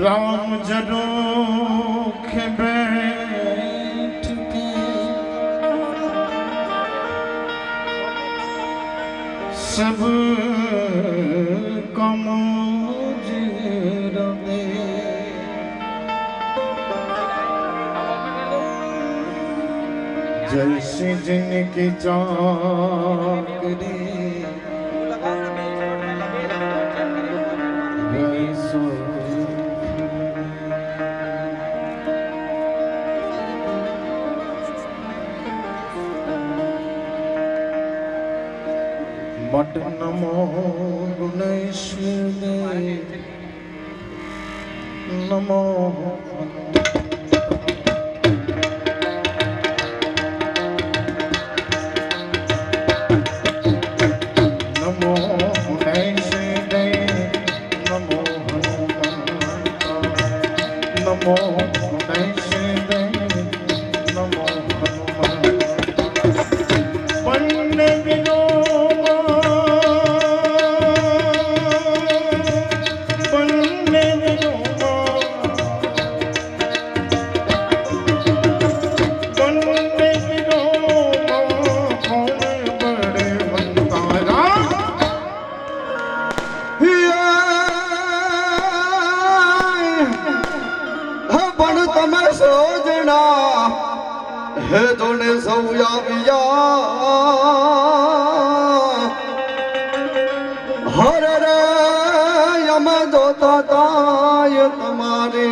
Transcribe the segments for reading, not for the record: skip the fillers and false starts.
राम जनोख बैठ के सब कमोज रवे जैसे जिनकी चाकरी बट नमो गुणेश्वर नमो नमो गुणेश्वर नमो हनुमंत नमो गुणेश्वर नमो हनुमंत वन्य विनो हे तोने सौया पिया हर रे यम जोता ताय तुम्हारी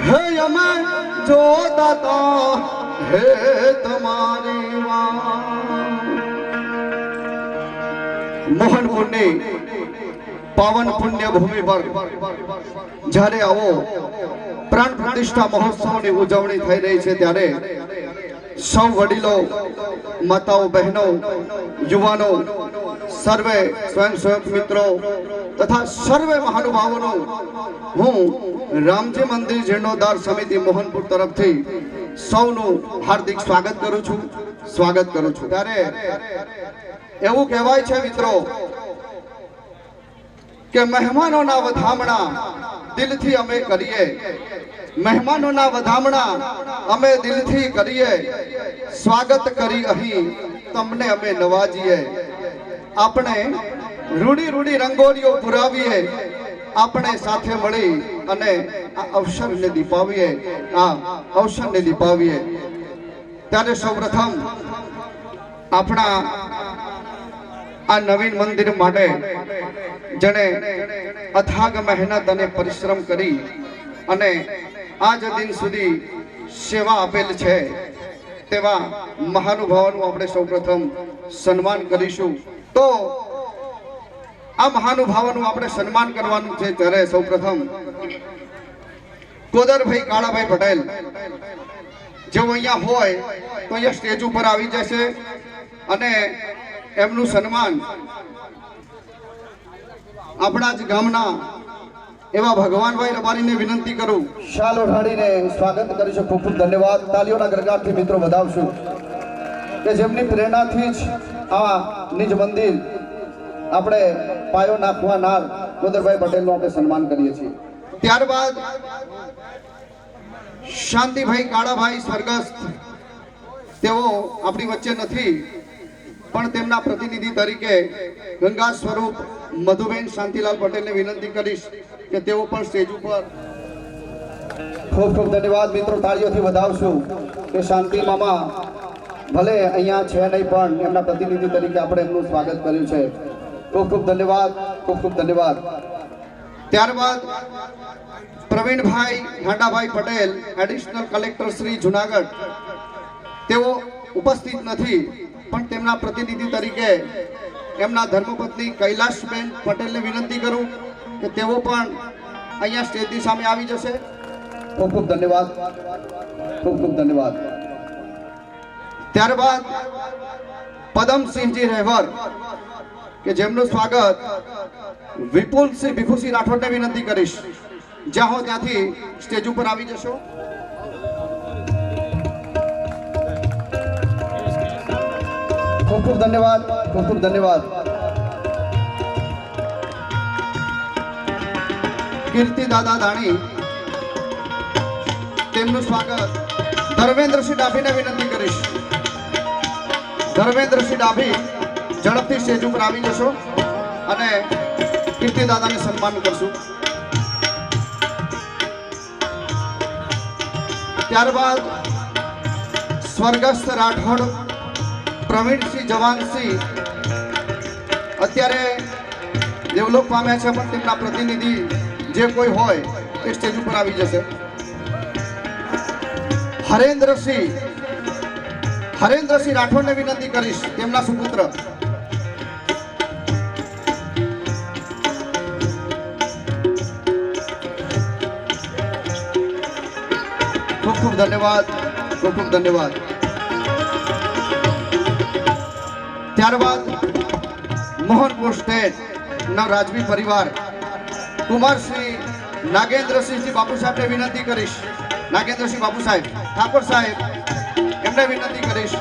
हे यम जोता ता हे तुम्हारी मोहनपुर ने पावन पुण्य भूमि पर જ્યારે આવો પ્રાણ પ્રતિષ્ઠા મહોત્સવની ઉજવણી થઈ રહી છે ત્યારે સૌ વડીલો માતાઓ બહેનો યુવાનો સર્વે સ્વયંસેવક મિત્રો તથા સર્વે મહાનુભાવોનું હું રામજી મંદિર જીર્ણોદ્ધાર સમિતિ મોહનપુર તરફથી સૌનું હાર્દિક સ્વાગત કરું છું ત્યારે એવું કહેવાય છે મિત્રો કે મહેમાનોના વધામણા દિલથી અમે કરીએ મહેમાનોના વધામણા અમે દિલથી કરીએ સ્વાગત કરી અહીં તમને અમે નવાજીએ આપણે રૂડી રંગોળીઓ પુરાવીએ આપણે સાથે મળી અને આ અવસરને દીપાવીએ ત્યારે સૌપ્રથમ આપણા આ નવીન મંદિર માટે જેણે અથાગ મહેનત અને પરિશ્રમ કરી અને આજ દિન સુધી સેવા આપેલ છે તેવા મહાનુભાવોનું આપણે સૌપ્રથમ સન્માન કરીશું તો આ મહાનુભાવોનું આપણે સન્માન કરવાનું છે ત્યારે સૌપ્રથમ કોદરભાઈ કાળાભાઈ પટેલ જેઓ અહીંયા હોય તો અહીંયા સ્ટેજ ઉપર આવી જશે અને એમનું સન્માન આપણા જ ગામના એવા ભગવાનભાઈ રબારીને વિનંતી કરું શાલ ઓઢાડીને સ્વાગત કરીશું ખૂબ ખૂબ ધન્યવાદ તાલીઓના ગરગાટથી મિત્રો વધાવશું કે જેમની પ્રેરણાથી જ આ નિજ મંદિર આપણે પાયો નાખવાનાર કોદરભાઈ પટેલનું આપણે સન્માન કરીએ છીએ ત્યારબાદ શાંતિભાઈ કાળાભાઈ સ્વર્ગસ્થ તેઓ આપણી વચ્ચે નથી પણ તેમના પ્રતિનિધિ તરીકે ગંગા સ્વરૂપ મધુબેન શાંતિલાલ પટેલને વિનંતી કરીશ કે તેઓ પણ સ્ટેજ ઉપર ખૂબ ખૂબ ધન્યવાદ મિત્રો તાળીઓથી વધાવશું કે શાંતિ મામા ભલે અહીંયા છે નહીં પણ એમના પ્રતિનિધિ તરીકે આપણે એમનું સ્વાગત કર્યું છે ખૂબ ખૂબ ધન્યવાદ ત્યારબાદ પ્રવીણભાઈ હાંડાભાઈ પટેલ એડિશનલ કલેક્ટર શ્રી જુનાગઢ તેઓ ઉપસ્થિત નથી પણ તેમના પ્રતિનિધિ તરીકે એમના ધર્મપત્ની કૈલાશબેન પટેલને વિનંતી કરું કે તેઓ પણ અહીંયા સ્ટેજની સામે આવી જશે ખૂબ ખૂબ ધન્યવાદ ત્યારબાદ પદમસિંહજી રહેવર કે જેમનું સ્વાગત વિપુલસિંહ ભીખુસિંહ રાઠોડને વિનંતી કરીશ જ્યાં હો ત્યાંથી સ્ટેજ ઉપર આવી જશો ખૂબ ખૂબ ધન્યવાદ કીર્તિ દાદા દાણી તેમનું સ્વાગત ધર્મેન્દ્રસિંહ ડાભીને વિનંતી કરીશ. ધર્મેન્દ્રસિંહ ડાભી ઝડપથી સ્ટેજ ઉપર આવી જશો અને કીર્તિ દાદાને સન્માન કરશું. ત્યારબાદ સ્વર્ગસ્થ રાઠોડ પ્રવીણસિંહ જવાનસિંહ અત્યારે દેવલોક પામ્યા છે, પણ તેમના પ્રતિનિધિ જે કોઈ હોય તે સ્ટેજ ઉપર આવી જશે. હરેન્દ્રસિંહ રાઠોડને વિનંતી કરીશ, તેમના સુપુત્ર. ખૂબ ખૂબ ધન્યવાદ, ખૂબ ખૂબ ધન્યવાદ. ત્યારબાદ મોહનપુર સ્ટેટ ના રાજવી પરિવાર કુમારશ્રી નાગેન્દ્રસિંહજી બાપુ સાહેબને વિનંતી કરીશ. નાગેન્દ્રસિંહ બાપુ સાહેબ, ઠાકોર સાહેબ, એમને વિનંતી કરીશ.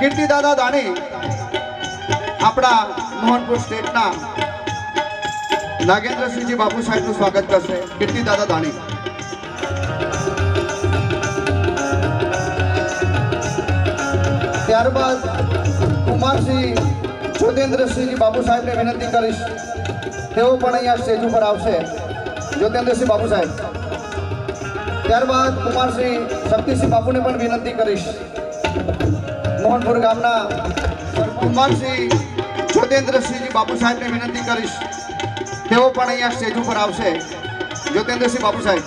કીર્તિ દાદા દાણી આપણા મોહનપુર સ્ટેટના નાગેન્દ્રસિંહજી બાપુ સાહેબનું સ્વાગત કરશે. કીર્તિ દાદા દાણી. ત્યારબાદ કુમારસિંહ જ્યોતેન્દ્રસિંહજી બાપુ સાહેબને વિનંતી કરીશ, તેઓ પણ અહીંયા સ્ટેજ ઉપર આવશે. જ્યોતેન્દ્રસિંહ બાપુ સાહેબ. ત્યારબાદ કુમારસિંહ શક્તિસિંહ બાપુને પણ વિનંતી કરીશ. મોહનપુર ગામના કુમારસિંહ જ્યોતેન્દ્રસિંહજી બાપુ સાહેબને વિનંતી કરીશ, તેઓ પણ અહીંયા સ્ટેજ ઉપર આવશે. જ્યોતેન્દ્રસિંહ બાપુ સાહેબ.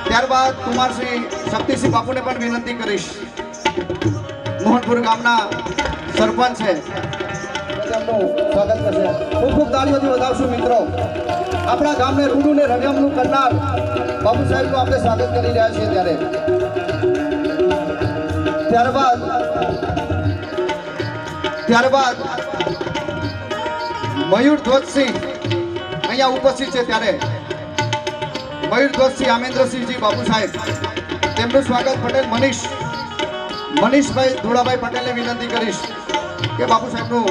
ત્યારબાદ કુમારસિંહ શક્તિસિંહ બાપુને પણ વિનંતી કરીશ. મોહનપુર ગામના સરપંચ છે, તેમનું સ્વાગત કરશે. ખૂબ ખૂબ તાળીઓથી વધાવશું મિત્રો. આપણા ગામને રૂડું ને રંગમનું કરનાર બાપુ સાહેબનું આપણે સ્વાગત કરી રહ્યા છીએ. ત્યારબાદ મયુર ધ્વજસિંહ અહીંયા ઉપસ્થિત છે. ત્યારે મયુર ધ્વજસિંહ આમેન્દ્રસિંહજી બાપુ સાહેબ, તેમનું સ્વાગત પટેલ મનીષભાઈ ધોળાભાઈ પટેલને વિનંતી કરીશ કે બાપુ સાહેબનું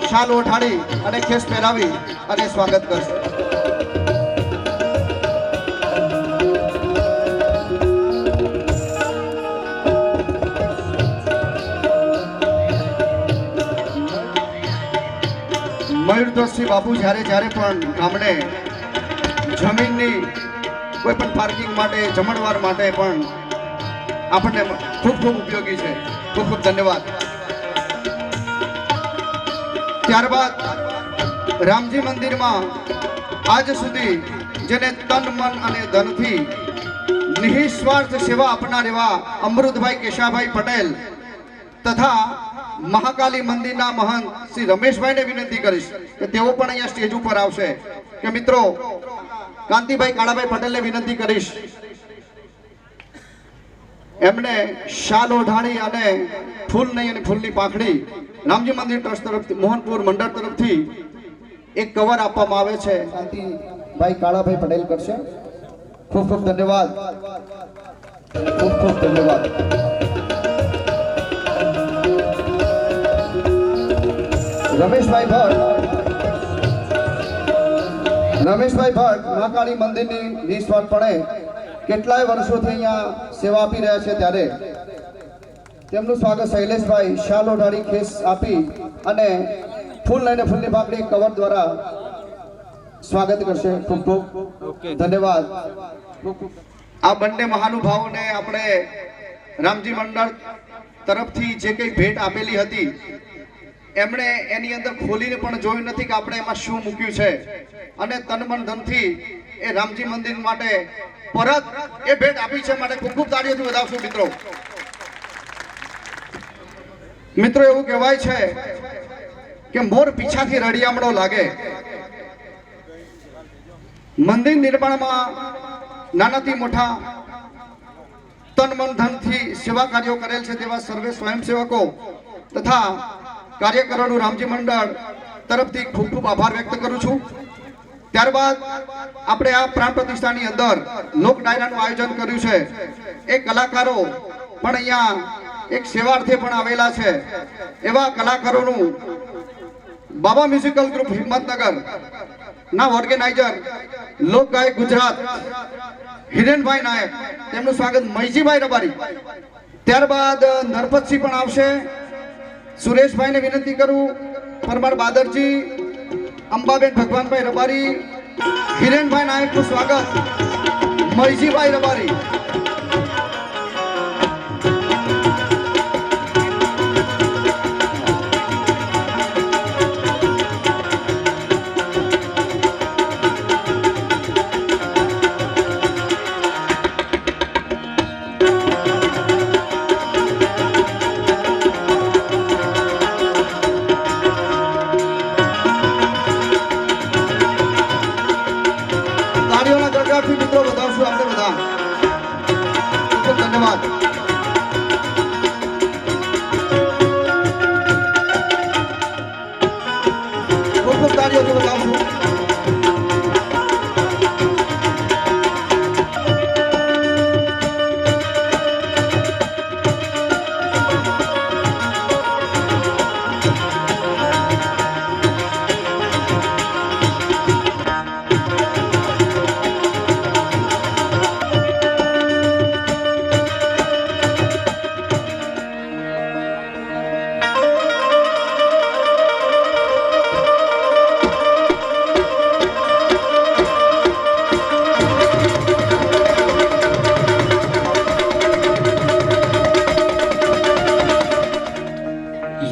શાલ ઓઢાડી અને ખેસ પહેરાવી અને સ્વાગત કરશે. મયુર ધ્વજસિંહ બાપુ જ્યારે પણ ગામડે જમીનની કોઈ પણ પાર્કિંગ માટે, જમણવાર માટે પણ આપણને ખૂબ ખૂબ ઉપયોગી છે. ખૂબ ખૂબ ધન્યવાદ. ત્યારબાદ રામજી મંદિરમાં આજ સુધી જેને તન મન અને ધનથી નિઃસ્વાર્થ સેવા આપનાર એવા અમૃતભાઈ કેશાભાઈ પટેલ તથા મહાકાલી મંદિરના મહંત શ્રી રમેશભાઈને વિનંતી કરીશ કે તેઓ પણ અહીંયા સ્ટેજ ઉપર આવશે. કે મિત્રો કાંતિભાઈ કાળાભાઈ પટેલને વિનંતી કરીશ, એમને શાલ ઓઢાડી અને ફૂલ નહીં અને ફૂલની પાંખડી રામજી મંદિર ટ્રસ્ટ તરફથી, મોહનપુર મંડળ તરફથી એક કવર આપવામાં આવે છે. કાંતિભાઈ કાળાભાઈ પટેલ કરશે. ખૂબ ખૂબ ધન્યવાદ, ખૂબ ખૂબ ધન્યવાદ. રમેશભાઈ ભટ્ટ મહાકાળી મંદિરની નિસ્વાર્થપણે કેટલાય વર્ષોથી અહીંયા સેવા આપી રહ્યા છે. ત્યારે તેમનું સ્વાગત શૈલેષભાઈ શાલ ઓઢાડી ખેસ આપી અને ફૂલ લઈને ફૂલની પાકડી કવર દ્વારા સ્વાગત કરશે. ખૂબ ખૂબ ધન્યવાદ. આ બંને મહાનુભાવોને આપણે રામજી મંડળ તરફથી જે કંઈ ભેટ આપેલી હતી એમણે એની અંદર ખોલીને પણ જોયું નથી કે આપણે એમાં શું મૂક્યું છે, અને તન મન ધનથી એ રામજી મંદિર માટે પરત એ ભેટ આપી છે. માટે ખૂબ ખૂબ તાળીઓથી વધાવશું મિત્રો. મિત્રો એવું કહેવાય છે કે મોર પીછાથી રળિયામણો લાગે. મંદિર નિર્માણમાં નાનાથી મોટા તન મન ધનથી સેવા કાર્યો કરેલ છે તેવા સર્વે સ્વયંસેવકો તથા કાર્યકરોનું રામજી મંડળ તરફથી ખૂબ ખૂબ આભાર વ્યક્ત કરું છું. ત્યારબાદ આપણે આ પ્રાણ પ્રતિષ્ઠાની અંદર લોક ડાયરાનું આયોજન કર્યું છે. એ કલાકારો પણ અહીંયા એક સેવાર્થે પણ આવેલા છે. એવા કલાકારોનું બાબા મ્યુઝિકલ ગ્રુપ હિંમતનગર ના ઓર્ગેનાઇઝર લોક ગાયક ગુજરાત હિરેનભાઈ નાયક, તેમનું સ્વાગત મૈજીભાઈ રબારી. ત્યારબાદ નરપતસિંહ પણ આવશે. સુરેશભાઈને વિનંતી કરું, પરમાર બાદરજી, અંબાબેન ભગવાનભાઈ રબારી, હિરેનભાઈ નાયકનું સ્વાગત મૈજીભાઈ રબારી. મિત્રો વધાવશું આપણે બધા. ખૂબ ધન્યવાદ. ખૂબ તાળીઓથી વધાવશું.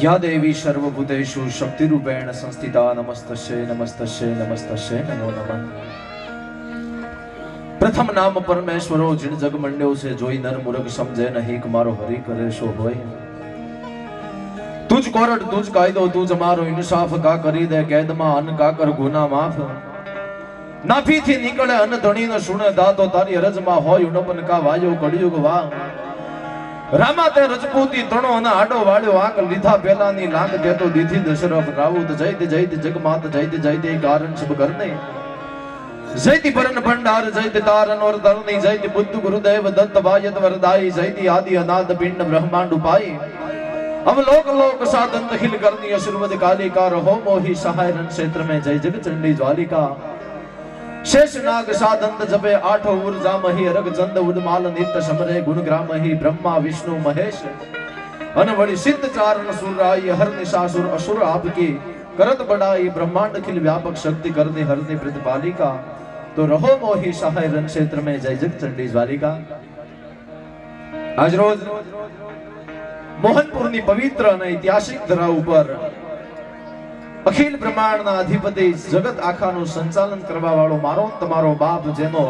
या देवी सर्वभूतेषु शक्तिरूपेण संस्थिता नमस्तस्यै नमस्तस्यै नमस्तस्यै नमो नमः. प्रथम नाम परमेश्वरो जिन जग मंड्यो से जोई नर मूर्ख समझे नहीं कि मारो हरि करे सो होय. तुझ कोरट तुझ कायदो तुझ मारो इंसाफ का करी दे कैद में अन का कर गुना माफ. नाफी थी निकले अन धणी न सुने दातो तारी अरज में होय उनपन का वायो कड़युग वा. रामा ते रजपूती तणो न आडो वाळ्यो आंक लीधा पेलानी लांग देतो दीधी दशरथ रावत जयति जयति जगमात जयति जयति कारण शुभ करने जयति परन भंडार जयति तारन और तरनी जयति बुद्ध गुरुदेव दत्त वायत वरदाई जयति आदि अनाद पिंड ब्रह्मांड उपाय. अब लोक लोक साधन अखिल करनी असुरवद कालिका रहो मोहि सहाय रण क्षेत्र में जय जग चंडी ज्वालिका. शेष नाग साधंत जपे आठो ऊर्जा मही अरग चंद उदमाल नित्य समरे गुण ग्राम ही ब्रह्मा विष्णु महेश अनवड़ी सिद्ध चारण सुराई हर निशासुर असुर आपकी करत बड़ाई ब्रह्मांड खिल व्यापक शक्ति करने हरने प्रतिपालिका. तो रहो मोही सहाय रण क्षेत्र में जय जग चंडी ज्वालिका. आज रोज मोहनपुर पवित्र અને ઐતિહાસિક ધરા ઉપર અખિલ બ્રહ્માંડના અધિપતિ જગત આખાનું સંચાલન કરવા વાળો મારો તમારો બાપ, જેનો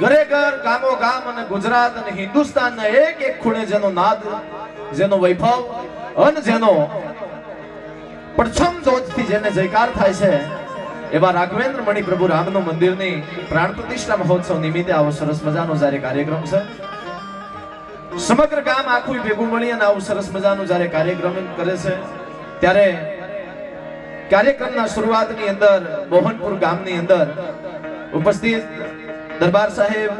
ઘરે ઘર ગામો ગામ અને ગુજરાત અને હિન્દુસ્તાનના એક એક ખૂણે જેનો નાદ, જેનો વૈભવ અને જેનો પડછમ જોજથી જેને જયકાર થાય છે એવા રાઘવેન્દ્ર મણિ પ્રભુ રામનું મંદિરની પ્રાણ પ્રતિષ્ઠા મહોત્સવ નિમિત્તે આવો સરસ મજાનો જ્યારે કાર્યક્રમ છે. સમગ્ર ગામ આખું ભેગું મળી અને આવું સરસ મજાનો જ્યારે કાર્યક્રમ કરે છે ત્યારે કાર્યક્રમના શરૂઆતની અંદર મોહનપુર ગામની અંદર ઉપસ્થિત દરબાર સાહેબ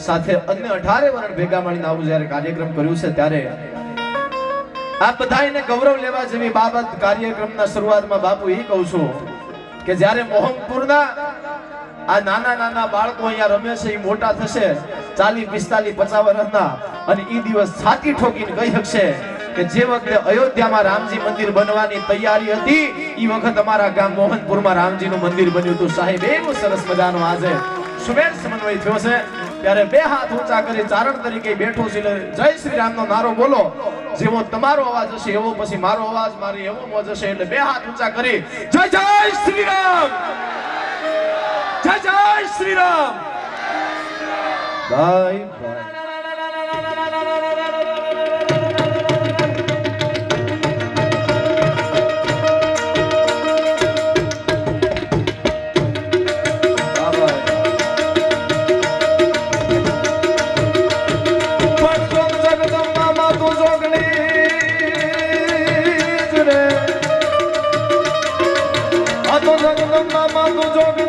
સાથે અન્ય 18 વરણ ભેગા મળીને આવું જ્યારે કાર્યક્રમ કર્યું છે ત્યારે આ બધાને ગૌરવ લેવા જેવી બાબત કાર્યક્રમના શરૂઆતમાં બાપુ એ કહું છું કે જ્યારે મોહનપુરના આ નાના નાના બાળકો અહીંયા રમે છે, એ મોટા થશે 40, 45, 50 વર્ષના અને એ દિવસ છાતી ઠોકીને કહી શકશે કે જે વખતે અયોધ્યામાં રામજી મંદિર બનવાની તૈયારી હતી એ વખત અમારા ગામ મોહનપુરમાં રામજીનું મંદિર બન્યું હતું. સાહેબ એવું સરસ મજાનો આજે સુમેળ સમન્વય થયો છે ત્યારે બે હાથ ઊંચા કરી ચારણ તરીકે બેઠો છે. જય શ્રી રામનો નારો બોલો. જેવો તમારો અવાજ હશે એવો પછી મારો અવાજ, મારી એવો મોજ હશે એટલે બે હાથ ઊંચા કરી જય જય શ્રી રામ, જય જય શ્રી રામ. Bye bye. જગદંબા માં તું જોગણી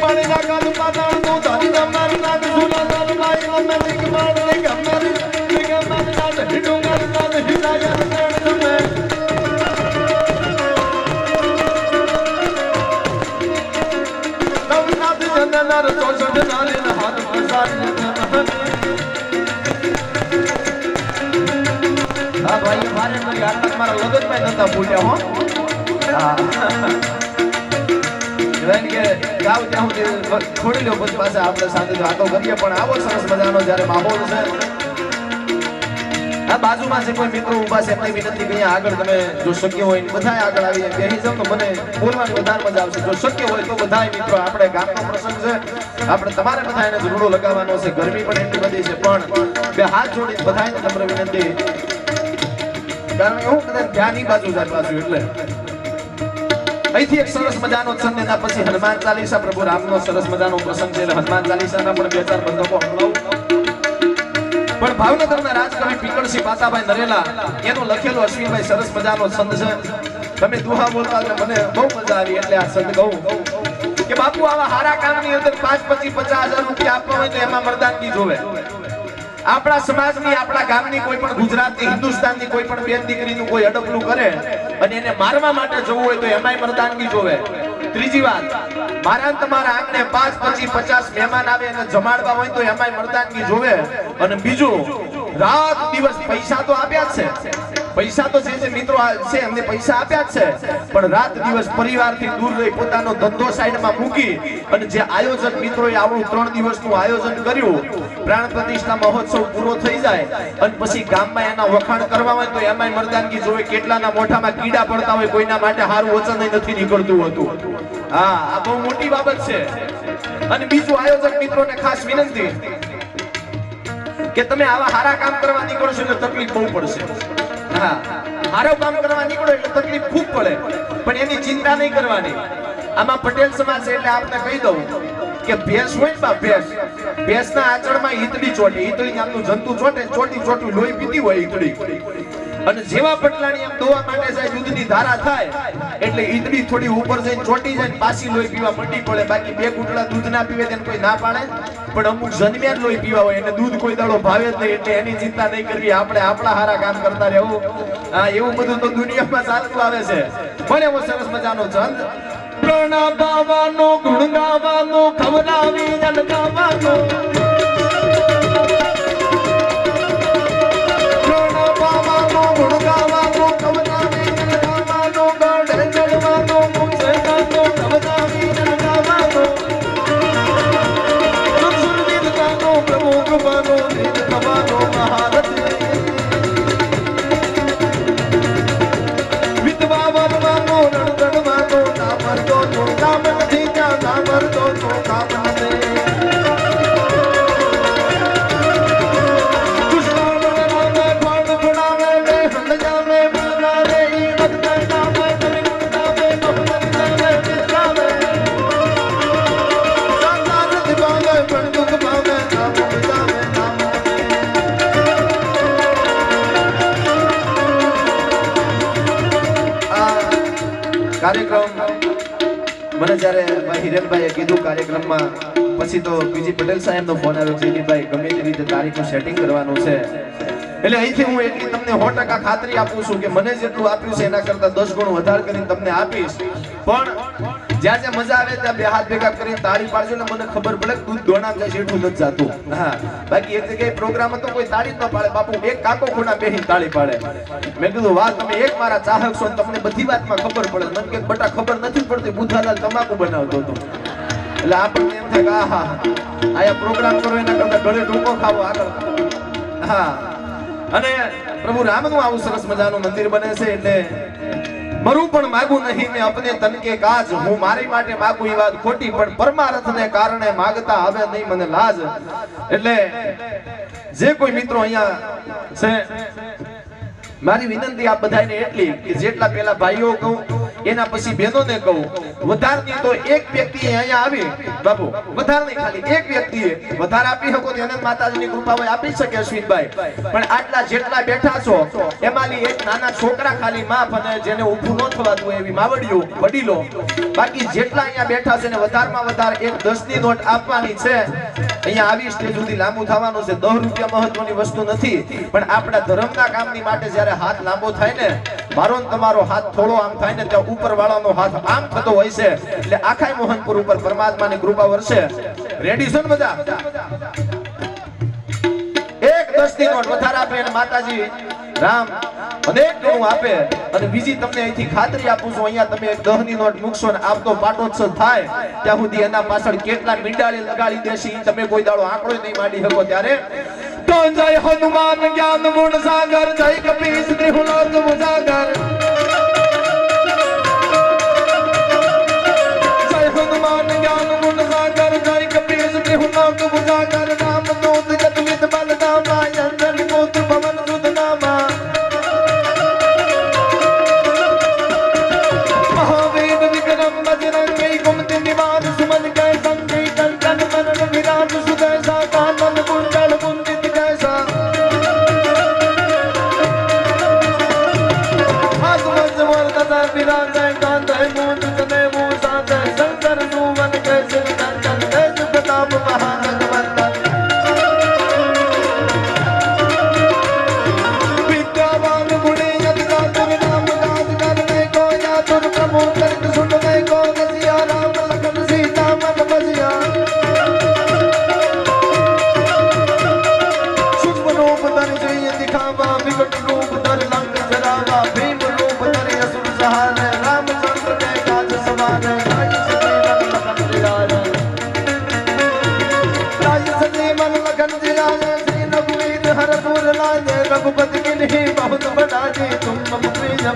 પાણીના કાન પાતાળ તું ધારી દમનાર નાદ ઝુલા દરબાઈ ગમે લીક માર લીક અમારી લીક અમારી નાદ હિડુંગર નાદ હિડાયા નડ તમે નવનાથ જનનર ચોસઠ નાલી હાથ પ્રસારી હા ભાઈ મારે મારી હાથ મારા લગનમાં નતા ભૂલ્યા હો હા કે ગાવ ત્યાં સુધી છોડી લો પછી પાછા આપણે સાથે વાતો કરીએ પણ આવો સરસ મજાનો જ્યારે માહોલ છે આ બાજુમાં જે કોઈ મિત્રો ઊભા છે એમને વિનંતી કરીએ આગળ તમે જો શક્ય હોય ને બધાય આગળ આવીને બેસી જાવ તો મને બોલવાની વધારે મજા આવશે જો શક્ય હોય તો બધાય મિત્રો આપણે ગામનો પ્રસંગ છે આપણે તમારે બધાને ઝઘડો લગાવવાનો છે ગરમી પણ એટલી બધી છે પણ બે હાથ જોડીને બધાને નમ્ર વિનંતી કારણ કે હું કદાચ ધ્યાન બાજુ જાય પાછું એટલે અહીંથી એક સરસ મજાનો છંદ એના પછી હનુમાન ચાલીસા પ્રભુ રામનો સરસ મજાનો પ્રસંગ છે એટલે હનુમાન ચાલીસાના પણ બે ચાર બંધકો સંભળાવું પણ ભાવનગરના રાજકવિ પીકળસિંહ પાતાભાઈ નરેલા એનો લખેલો અશ્વિનભાઈ સરસ મજાનો છંદ છે તમે દુહા બોલતા એટલે મને બહુ મજા આવી એટલે આ છંદ કહું કે બાપુ આવા હારા કામની અંદર 5, 25, 50,000 રૂપિયા આપવા હોય તો એમાં મરદાનગી જોવે આપણા સમાજની આપણા ગામની કોઈ પણ ગુજરાતની હિન્દુસ્તાનની કોઈ પણ બેન દીકરીનું કોઈ અડકલું કરે અને એને મારવા માટે જવું હોય તો એમાંય મરદાનગી જોવે ત્રીજી વાત, મારા ને તમારા આંગણે 5, 25, 50 મહેમાન આવે અને જમાડવા હોય તો એમાંય મર્દાનગી જોવે. અને બીજું, રાત દિવસ પૈસા તો આપ્યા જ છે, પૈસા તો જે મિત્રો છે એમને પૈસા આપ્યા જ છે, પણ રાત દિવસ પરિવારથી દૂર રહી પોતાનો ધંધો સાઈડમાં મૂકી અને જે આયોજક મિત્રોએ આવડું 3 દિવસનું આયોજન કર્યું, પ્રાણ પ્રતિષ્ઠા મહોત્સવ પૂરો થઈ જાય અને પછી ગામમાં એના વખાણ કરવા હોય તો એમાંય મર્દાનગી જોવે. કેટલાના મોઢામાં કીડા પડતા હોય, કોઈના માટે સારું વચન નથી નીકળતું હતું. હા, આ બહુ મોટી બાબત છે. અને બીજું, આયોજક મિત્રોને ખાસ વિનંતી કે તમે આવા સારા કામ કરવા નીકળશો એટલે તકલીફ બહુ પડશે. હા, સારું કામ કરવા નીકળો એટલે તકલીફ ખૂબ પડે, પણ એની ચિંતા નહીં કરવાની. આમાં પટેલ સમાજ છે એટલે આપને કહી દઉં કે ભેંસ હોય ને બા, ભેંસના આચળમાં ઈતળી ચોટે, ઈતળી નામનું જંતુ ચોટે, ચોટી લોહી પીતી હોય ઈતળી. અને જેવા પટલાણી એમ દોવા માટે જાય, દૂધની ધારા થાય એટલે ઈતળી થોડી ઉપર જઈને ચોટી જાય ને પાછી લોહી પીવા મંડી પડે. બાકી 2 ઘૂંટડા દૂધ ના પીવે તેને કોઈ ના પાડે, પણ અમુક જન્મ્યા જ લોહી પીવા હોય એને દૂધ કોઈ દાડો ભાવે જ નહીં, એટલે એની ચિંતા નહીં કરવી. આપણે આપણા સારા કામ કરતા રહેવું. હા, એવું બધું તો દુનિયામાં ચાલતું આવે છે. પણ એવો સરસ મજાનો છંદ, પ્રણામ ગાવાનો, ગુણ ગાવાનો, ખવડાવી જન ગાવાનો, પ્રણામ ગાવાનો, ગુણ ગાવાનો, ખવડાવી જન ગાવાનો, ગાડે ચડવાનો, મુખે ગાવાનો, ખવડાવી જન ગાવાનો, સુરવીર ગાનો, પ્રભુ કૃપાનો, નીત કમાનો, મહારથ વિધવા વનવાનો, રણગણવાનો, નામર તો નામ નથી, ત્યાં નામર તો નામ નથી. દુશ્મન બનાવે, ફળ ફળાવે, બે હલ જાવે, બોલાવે, ઈ વખતે નામે, તમે ગુણગાવે, બહુમત ગાવે, બિરગાવે. દાતા નથી પાવે, પણ દુઃખ પાવે, નામ બજાવે, નામ કાર્યક્રમ મને જ્યારે ભાઈ હિરેનભાઈએ કીધું કાર્યક્રમમાં, પછી તો બીજી પટેલ સાહેબનો ફોન આવ્યો, જીનીભાઈ ગમે તે રીતે તારીખનું સેટિંગ કરવાનું છે. એટલે અહીંથી હું એટલી તમને 100% ખાતરી આપું છું કે મને જેટલું આપ્યું છે એના કરતા 10 ગણું વધારે કરીને તમને આપીશ. પણ જ્યાં જ્યાં મજા આવે ત્યાં 2 હાથ ભેગા કરીને તાળી પાડજો ને મને ખબર પડે કે દૂધ દોણામ જાય છે એટલું નથી જાતું. હા, બાકી એક જગ્યાએ પ્રોગ્રામ હતો, કોઈ તાળી જ ન પાડે, બાપુ એક કાકો ખૂણા બેહી તાળી પાડે. મેં કીધું વાહ, તમે એક મારા ચાહક છો, તમને બધી વાતમાં ખબર પડે. મને કે બટા ખબર નથી પડતી, બુધાલાલ તમાકુ બનાવતો હતો. એટલે આપણને એમ થાય કે આહા, આયા પ્રોગ્રામ કરો એના કરતા ગળે ડૂંકો ખાવો આગળ. હા, અને પ્રભુ રામનું આવું સરસ મજાનું મંદિર બને છે એટલે મરું પણ માગું નહીં મેં અપને તન કે કાજ, હું મારી માટે માગું એ વાત ખોટી, પણ પરમાર્થને કારણે માગતા હવે નહીં મને લાજ. એટલે જે કોઈ મિત્રો અહીંયા છે, મારી વિનંતી આપ બધાને એટલી કે જેટલા પેલા ભાઈઓ કહું એના પછી બહેનોને કહું, વધારની તો એક વ્યક્તિ અહીંયા આવી બાપુ, વધારે ખાલી એક વ્યક્તિએ વધારે આપી શકો તો એને માતાજીની કૃપા હોય આપી શકે અશ્વિનભાઈ. પણ આટલા જેટલા બેઠા છો એમાંની એક નાના છોકરા ખાલી માફ, અને જેને ઊભું ન થવાતું હોય એવી માવડીઓ વડીલો, બાકી જેટલા અહીંયા બેઠા છે ને વધારમાં વધારે એક 10ની નોટ આપવાની છે. અહીંયા આવી સ્ટેજ સુધી લાંબુ થવાનું છે. 10 રૂપિયા મહત્વની વસ્તુ નથી, પણ આપણા ધર્મના કામની માટે જ્યારે હાથ લાંબો થાય ને, મારો ને તમારો હાથ થોડો આમ થાય ને ત્યાં ઉપર વાળાનો હાથ આમ થતો હોય છે. એટલે આખાય મોહનપુર ઉપર પરમાત્માની કૃપા વરસે. રેડી છો ને બધા? એક 10ની નોટ વધારે આપે અને માતાજી રામ અનેક ગણું આપે. અને બીજી તમને અહીંથી ખાતરી આપું છું, અહીંયા તમે એક 10ની નોટ મૂકશો ને આવતો પાટોત્સવ થાય ત્યાં સુધી એના પાછળ કેટલા મીંડાળી લગાડી દેશે તમે કોઈ દાડો આંકડો નહીં માંડી શકો. ત્યારે તો જય હનુમાન જ્ઞાન ગુણ સાગર, જય કપીશ ત્રિહુલોક ઉજાગર, જય હનુમાન જ્ઞાન ગુણ સાગર, જય કપીશ ત્રિહુલોક ઉજાગર, નામ દૂત જગમિત બલદામા, અંજન પુત્ર પવન સુત નામા, મહાવીર વિક્રમ બજરંगी कुमति निवार सुमन कै संगी कंचन वरण विराज सुदैसा, कानन कुंडल कुंजित जैसा, हाथ मज वर्तता विराज कांत मूंज तने मूसा शंकर सुवन कै सिर कंचन तेज प्रताप महानगवंदन, विद्यावान गुणी अति चातुर नाम राज करने को यातुर प्रभु तर्क सुनने को रसिया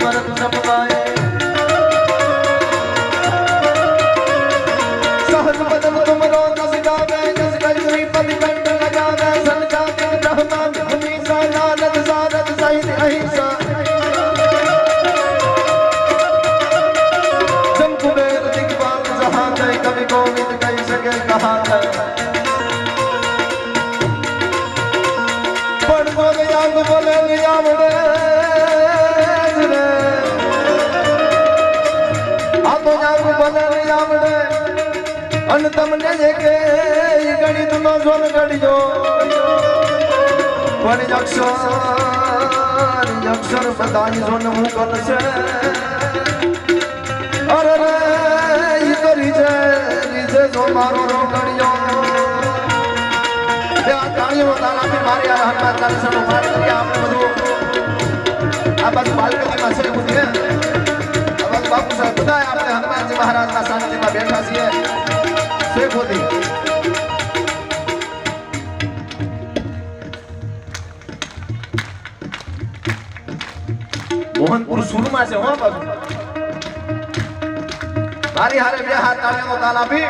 भरत समवाए सहज बदन तुमरो नस गावे जस गजरी पद कंठ लगावे संजा के रहमान हमेशा नारद सारद सहित अहिंसा जम कुबेर दिग्पाल जहां है कवि गोविंद कह सके कहां है बोले आवड़े आ तो जाग बोले आवड़े अन तमने जे के गणित नो जोन गड़ियो पण अक्षर बताई जोन हूं कल से अरे रे ई तो रीजे जो मारो रो गड़ियो તાળીઓ તાળાથી મારી આ હનુમાન ચાલીસાનો પાઠ કરી આપણે બધું આ બાજુ બાલ્કનીમાં છે બુદ્ધિ આ બાજુ બાપુ સાહેબ બધા આપણે હનુમાનજી મહારાજના સાનિધ્યમાં બેઠા છીએ છે બુદ્ધિ મોહનપુર સુરમાં છે હો બાજુ મારી હારે બે હાથ તાળીઓનો તાલ આપી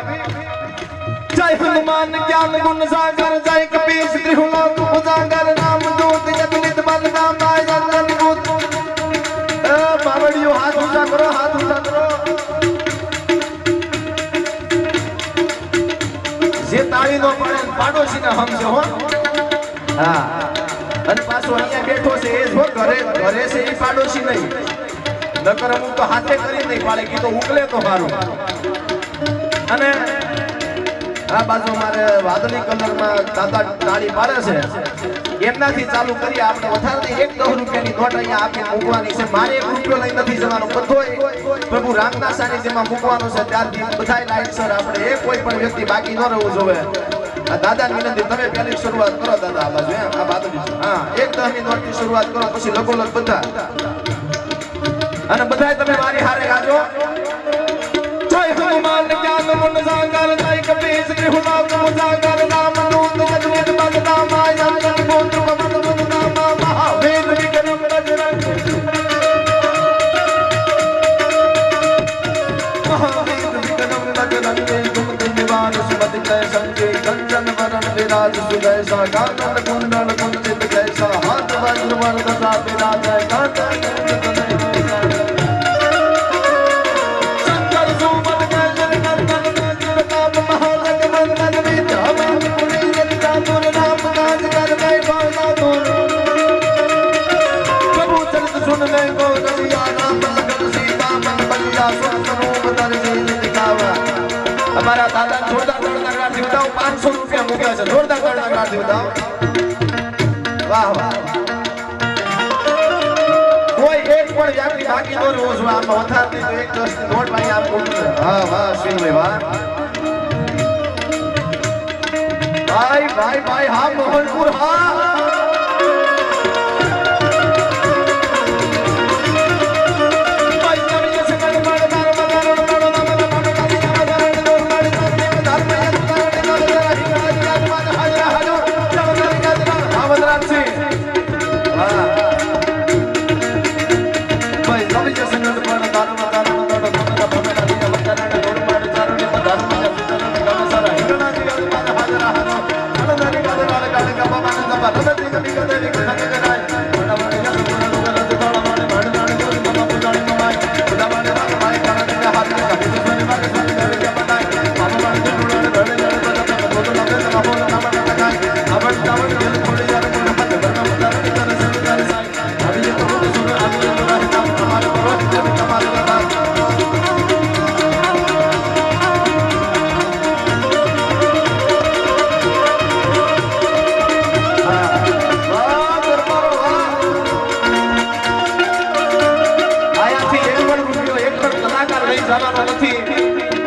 जय हनुमान ज्ञान गुण सागर जय कपीस त्रिहुलोक उजागर नाम दूत जगनित बलराम आय जगन भूत बावड़ियों हाथ ऊंचा करो जे ताળી નો પડે પાડોશી ને સમજો હો હા અને પાછો અહીંયા બેઠો છે એ જો ઘરે છે એ પાડોશી નહીં નકર હું તો હાથે કરી નહીં પાડે કી તો ઉકલે તો મારું અને આ બાજુ મારે વાદળી કલરમાં દાદા તાળી પાડે છે એમનાથી ચાલુ કરી આપણે વધારે 10 રૂપિયાની નોટ અહીંયા આપી મૂકવાની છે મારે 1 રૂપિયો લઈ નથી જવાનો બધોય પ્રભુ રામના સાનિધ્યમાં મૂકવાનો છે ત્યારથી બધાય લાઈટ સર આપણે એ કોઈ પણ વ્યક્તિ બાકી ન રહેવું જોઈએ આ દાદાની વિનંતી તમે પહેલી શરૂઆત કરો દાદા આ બાજુ આ વાદળી હા 10 ની નોટની શરૂઆત કરો પછી લગોલગ બધા અને બધાય તમે મારી હારે ગાજો जय हनुमान ज्ञान गुण सागर जय कपीस त्रिहुलोक उजागर नाम दूत जगनित बलराम आय जगन गोत्र पवन नाम महावीर विक्रम बजरंग महावीर विक्रम बजरंग कुमति निवार सुमति जय संजय कंचन वरण विराज सुजैसा कानन कुंडल कुंडित जैसा हाथ वज्र वरदता विराज कांचन हमारा दादा जोरदार ताड़ना देवताओं 500 रुपया मूक्या છે જોરદાર તાળના દેવતાઓ વાહ વાહ કોઈ એક પણ વ્યક્તિ બાકી ન રહેવો જોઈએ આમાં વધારતી તો 1 10 ની નોટ ભાઈ આપ બોલતો હા વાહ શ્રીભાઈ વાહ ભાઈ હા મોહનપુર હા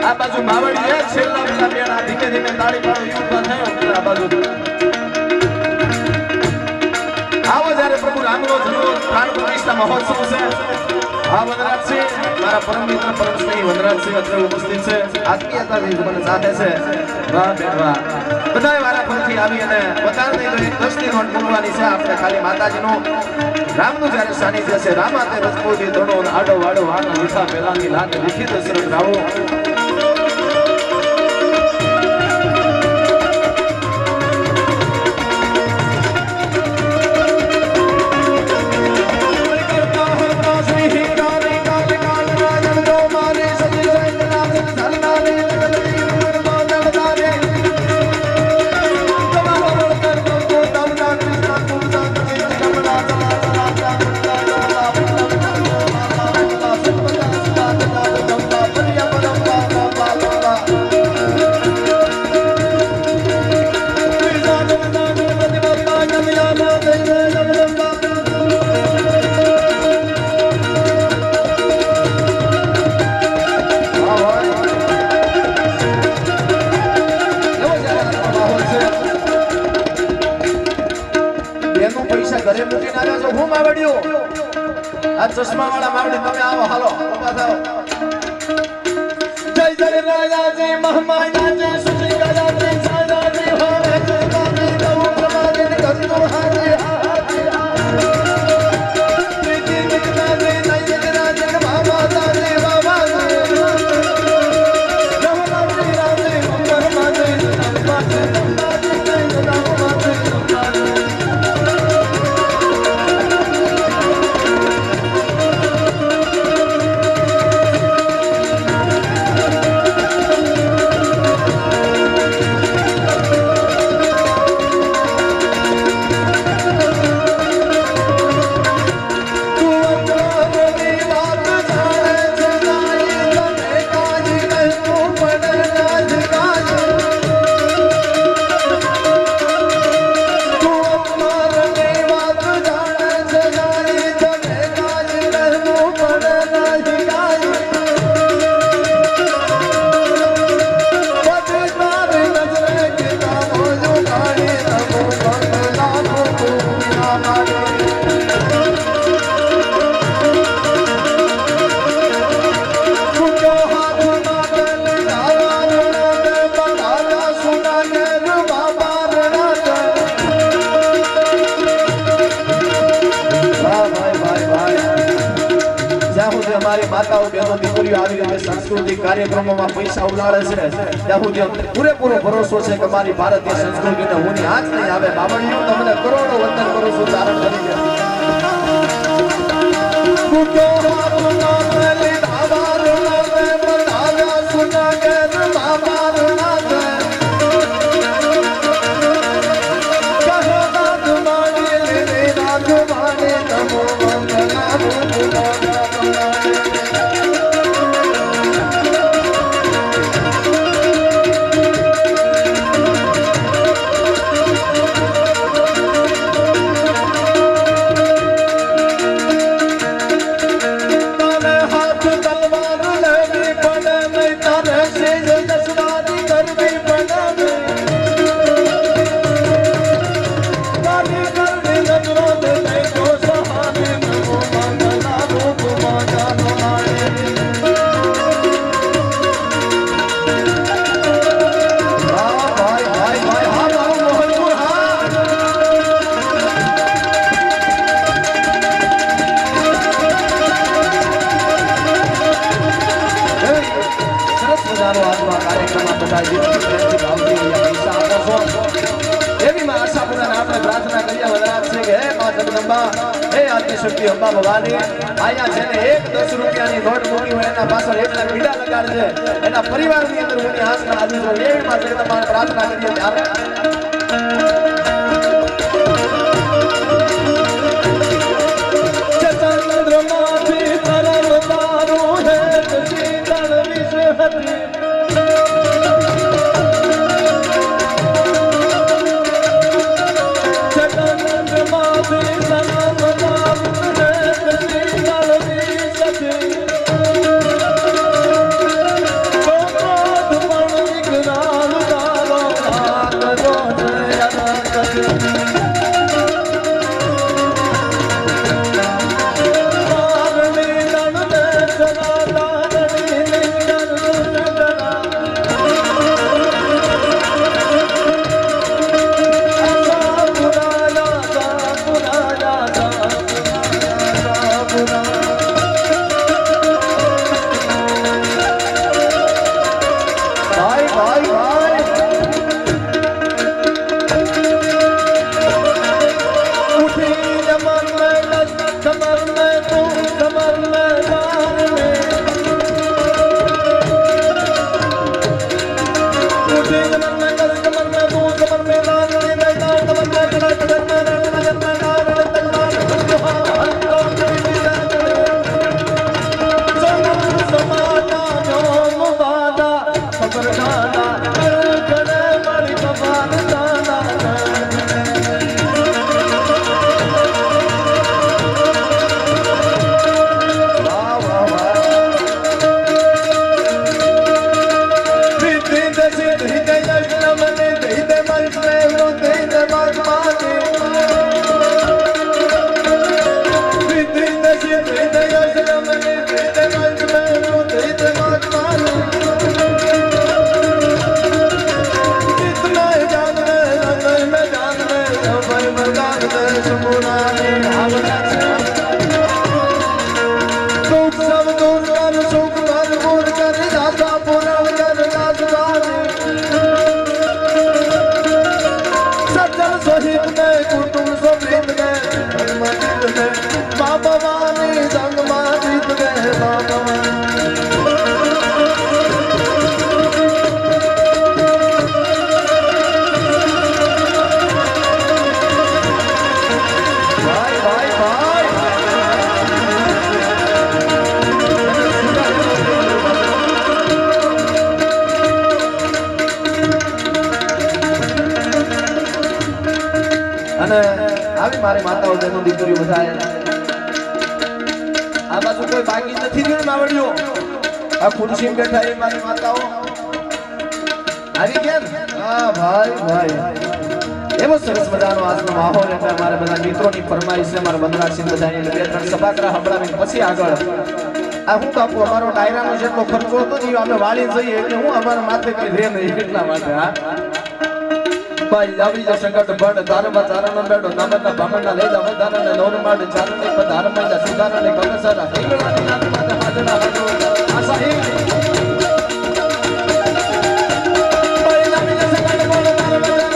આ બાજુ માવડી છે છેલ્લા પેલા બેડા ધીમે ધીમે તાળી પાડો યુદ્ધ થયો આ બાજુ આવો જ્યારે પ્રભુ રામનો જન્મ પ્રાણ પ્રતિષ્ઠા મહોત્સવ છે હા વનરાજસિંહ, મારા પરમ મિત્ર પરમ સ્નેહી વનરાજસિંહ અત્રે ઉપસ્થિત છે. આત્મીયતાથી મને સાથે છે. વાહ બેન વાહ. બધાય વારા પરથી આવી અને પોતાને નહીં તો 10 ની નોટ બોલવાની છે. આપણે ખાલી માતાજીનું રામનું જ્યારે સાનિધ્ય છે. રામા તે રજપૂતી તણો આડો વાડો વાના લીધા પેલાની લાત લીધી દશરથ રાવો. આ ચશ્મા વાળા માવડી તમે આવો હાલો ઉભા થાઓ. જય જય રાજાજી મહામાયાજી સુજી ગાજાજી સાજાજી હો જય ગાજી ગૌ પ્રમાદિત કરતો હાજી પ્રીતિ નિકનાજી નયન રાજી બાબા દાજી બાબા રમનાજી રાજી મંગળ માજી નમસ્તે નમસ્તે જય નમસ્તે માતાઓ બહેનો દીકરીઓ આવી રીતે સાંસ્કૃતિક કાર્યક્રમોમાં પૈસા ઉલાળે છે ત્યાં સુધી પૂરેપૂરો ભરોસો છે કે મારી ભારતીય સંસ્કૃતિને ઊની આંચ નહીં આવે. બાવળીઓ તમને કરોડો વંદન કરું છું ધારણ કરીને. શક્તિ અંબા ભવાની આયા જેને 10 રૂપિયાની નોટ મૂકી હોય એના પાછળ એટલા પીડા લગાડજે એના પરિવારની અંદર ઊની આંચના આવી જો એવી માં જગદંબા પ્રાર્થના કરીએ ત્યારે ચંદ્રમાથી પરમ તારો હે શીતળ વિષ હતી દૂર કરી દાતા પુરાણ કર રાજધાની સજ્જન સહિત ને કુટુંબ સમિત ને મંદિર ને બાબાની સંગમાં જીત ગયે બાબા અને આવી મારી માતાઓ બહેનો દીકરીઓ બધા આ બાજુ કોઈ બાકી નથી રહ્યું માવડીઓ આ ખુરશી બેઠા એ મારી માતાઓ આવી ગયા ને હા ભાઈ ભાઈ એવો સરસ મજાનો આજનો માહોલ એટલે અમારે બધા મિત્રોની ફરમાઈશ છે મારા બંદરાસિંહ બધાની એટલે બે ત્રણ સભાગ્રહ હંભળાવીને પછી આગળ આ હું બાપુ અમારો ડાયરાનો જેટલો ખર્ચો હતો ને અમે વાળી જઈએ એટલે હું અમારા માથે કઈ રે નહીં એટલા માટે હા ભાઈ લાવી જે સંકટ બળ તારમાં તારનો બેડો નામના બામણના લઈ જાવ ધારને નોર માડે ચારને પધારમાં જા સુધારને કનસરા હિંગળાની નાથમાં હાજરા હાજો આશા હે ભાઈ લાવી જે સંકટ બળ તારમાં તારનો બેડો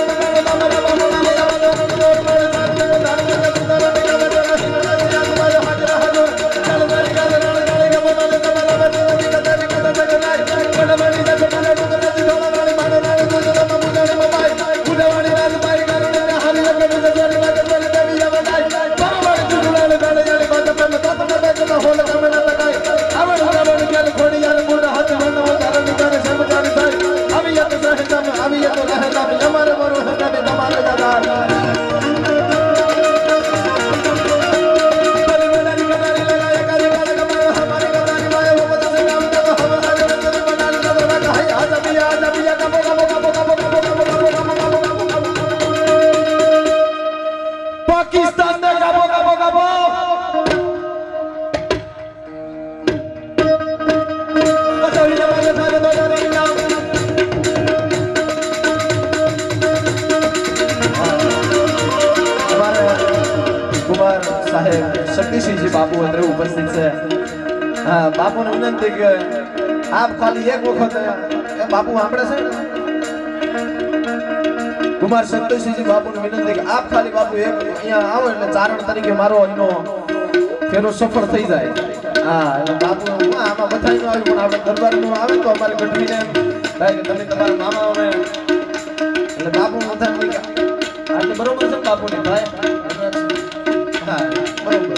નામના બામણના લઈ જાવ નોર માડે ચારને પધારમાં જા સુધારને કનસરા હિંગળાની નાથમાં હાજરા હાજો ચાલવારી ગાલે રાણે ગમનાને તમારા બેટની કદાચ કદાચ કદાચ બડબડી દે બડબડી દે ધોળાવાળી માડો રાણે દોજના મુજાને મબાઈ ઉડાવાળી રાત બાઈ ગારણે હાલી લગે મુજારી વાગે બોલે દેવી આવડાઈ બાવાળી ચુડલાલે ગાલે યાલી બાત પર તતને બેકનો હોલ કમે ન લગાઈ આવડ ઉડાવાળી ગાલે ખોડી યાર મુરડા હાથ વણો ધારણ નિકારે સમજારી થાય આવી યત સહજમ આવી યત રહેતા અમારે મરો હતા બે તમારે દાદા पाकिस्तान ने गाबो गाबो गाबो अच्छा ये वाले सारे दो जाने के नाम हमारे कुमार साहेब शक्तिसिंह जी बापू अंदर उपस्थित है बापू ने विनंती कि आप खाली एक वक्त बापू સાંભળે છે कुमार संतोषजी बापू ने विनंती कि आप खाली बापू एक અહીંયા આવો એટલે ચારણ તરીકે મારો એનો ફેરો સફળ થઈ જાય હા એટલે બાપુ આમાં બધાયનો આવી પણ આપણે દરબારનો આવે તો અમારે ગઢવીને ભાઈ કે તમે તમારા મામાઓને એટલે બાપુ બધાને કે આ તો બરોબર છે બાપુને ભાઈ હા બરોબર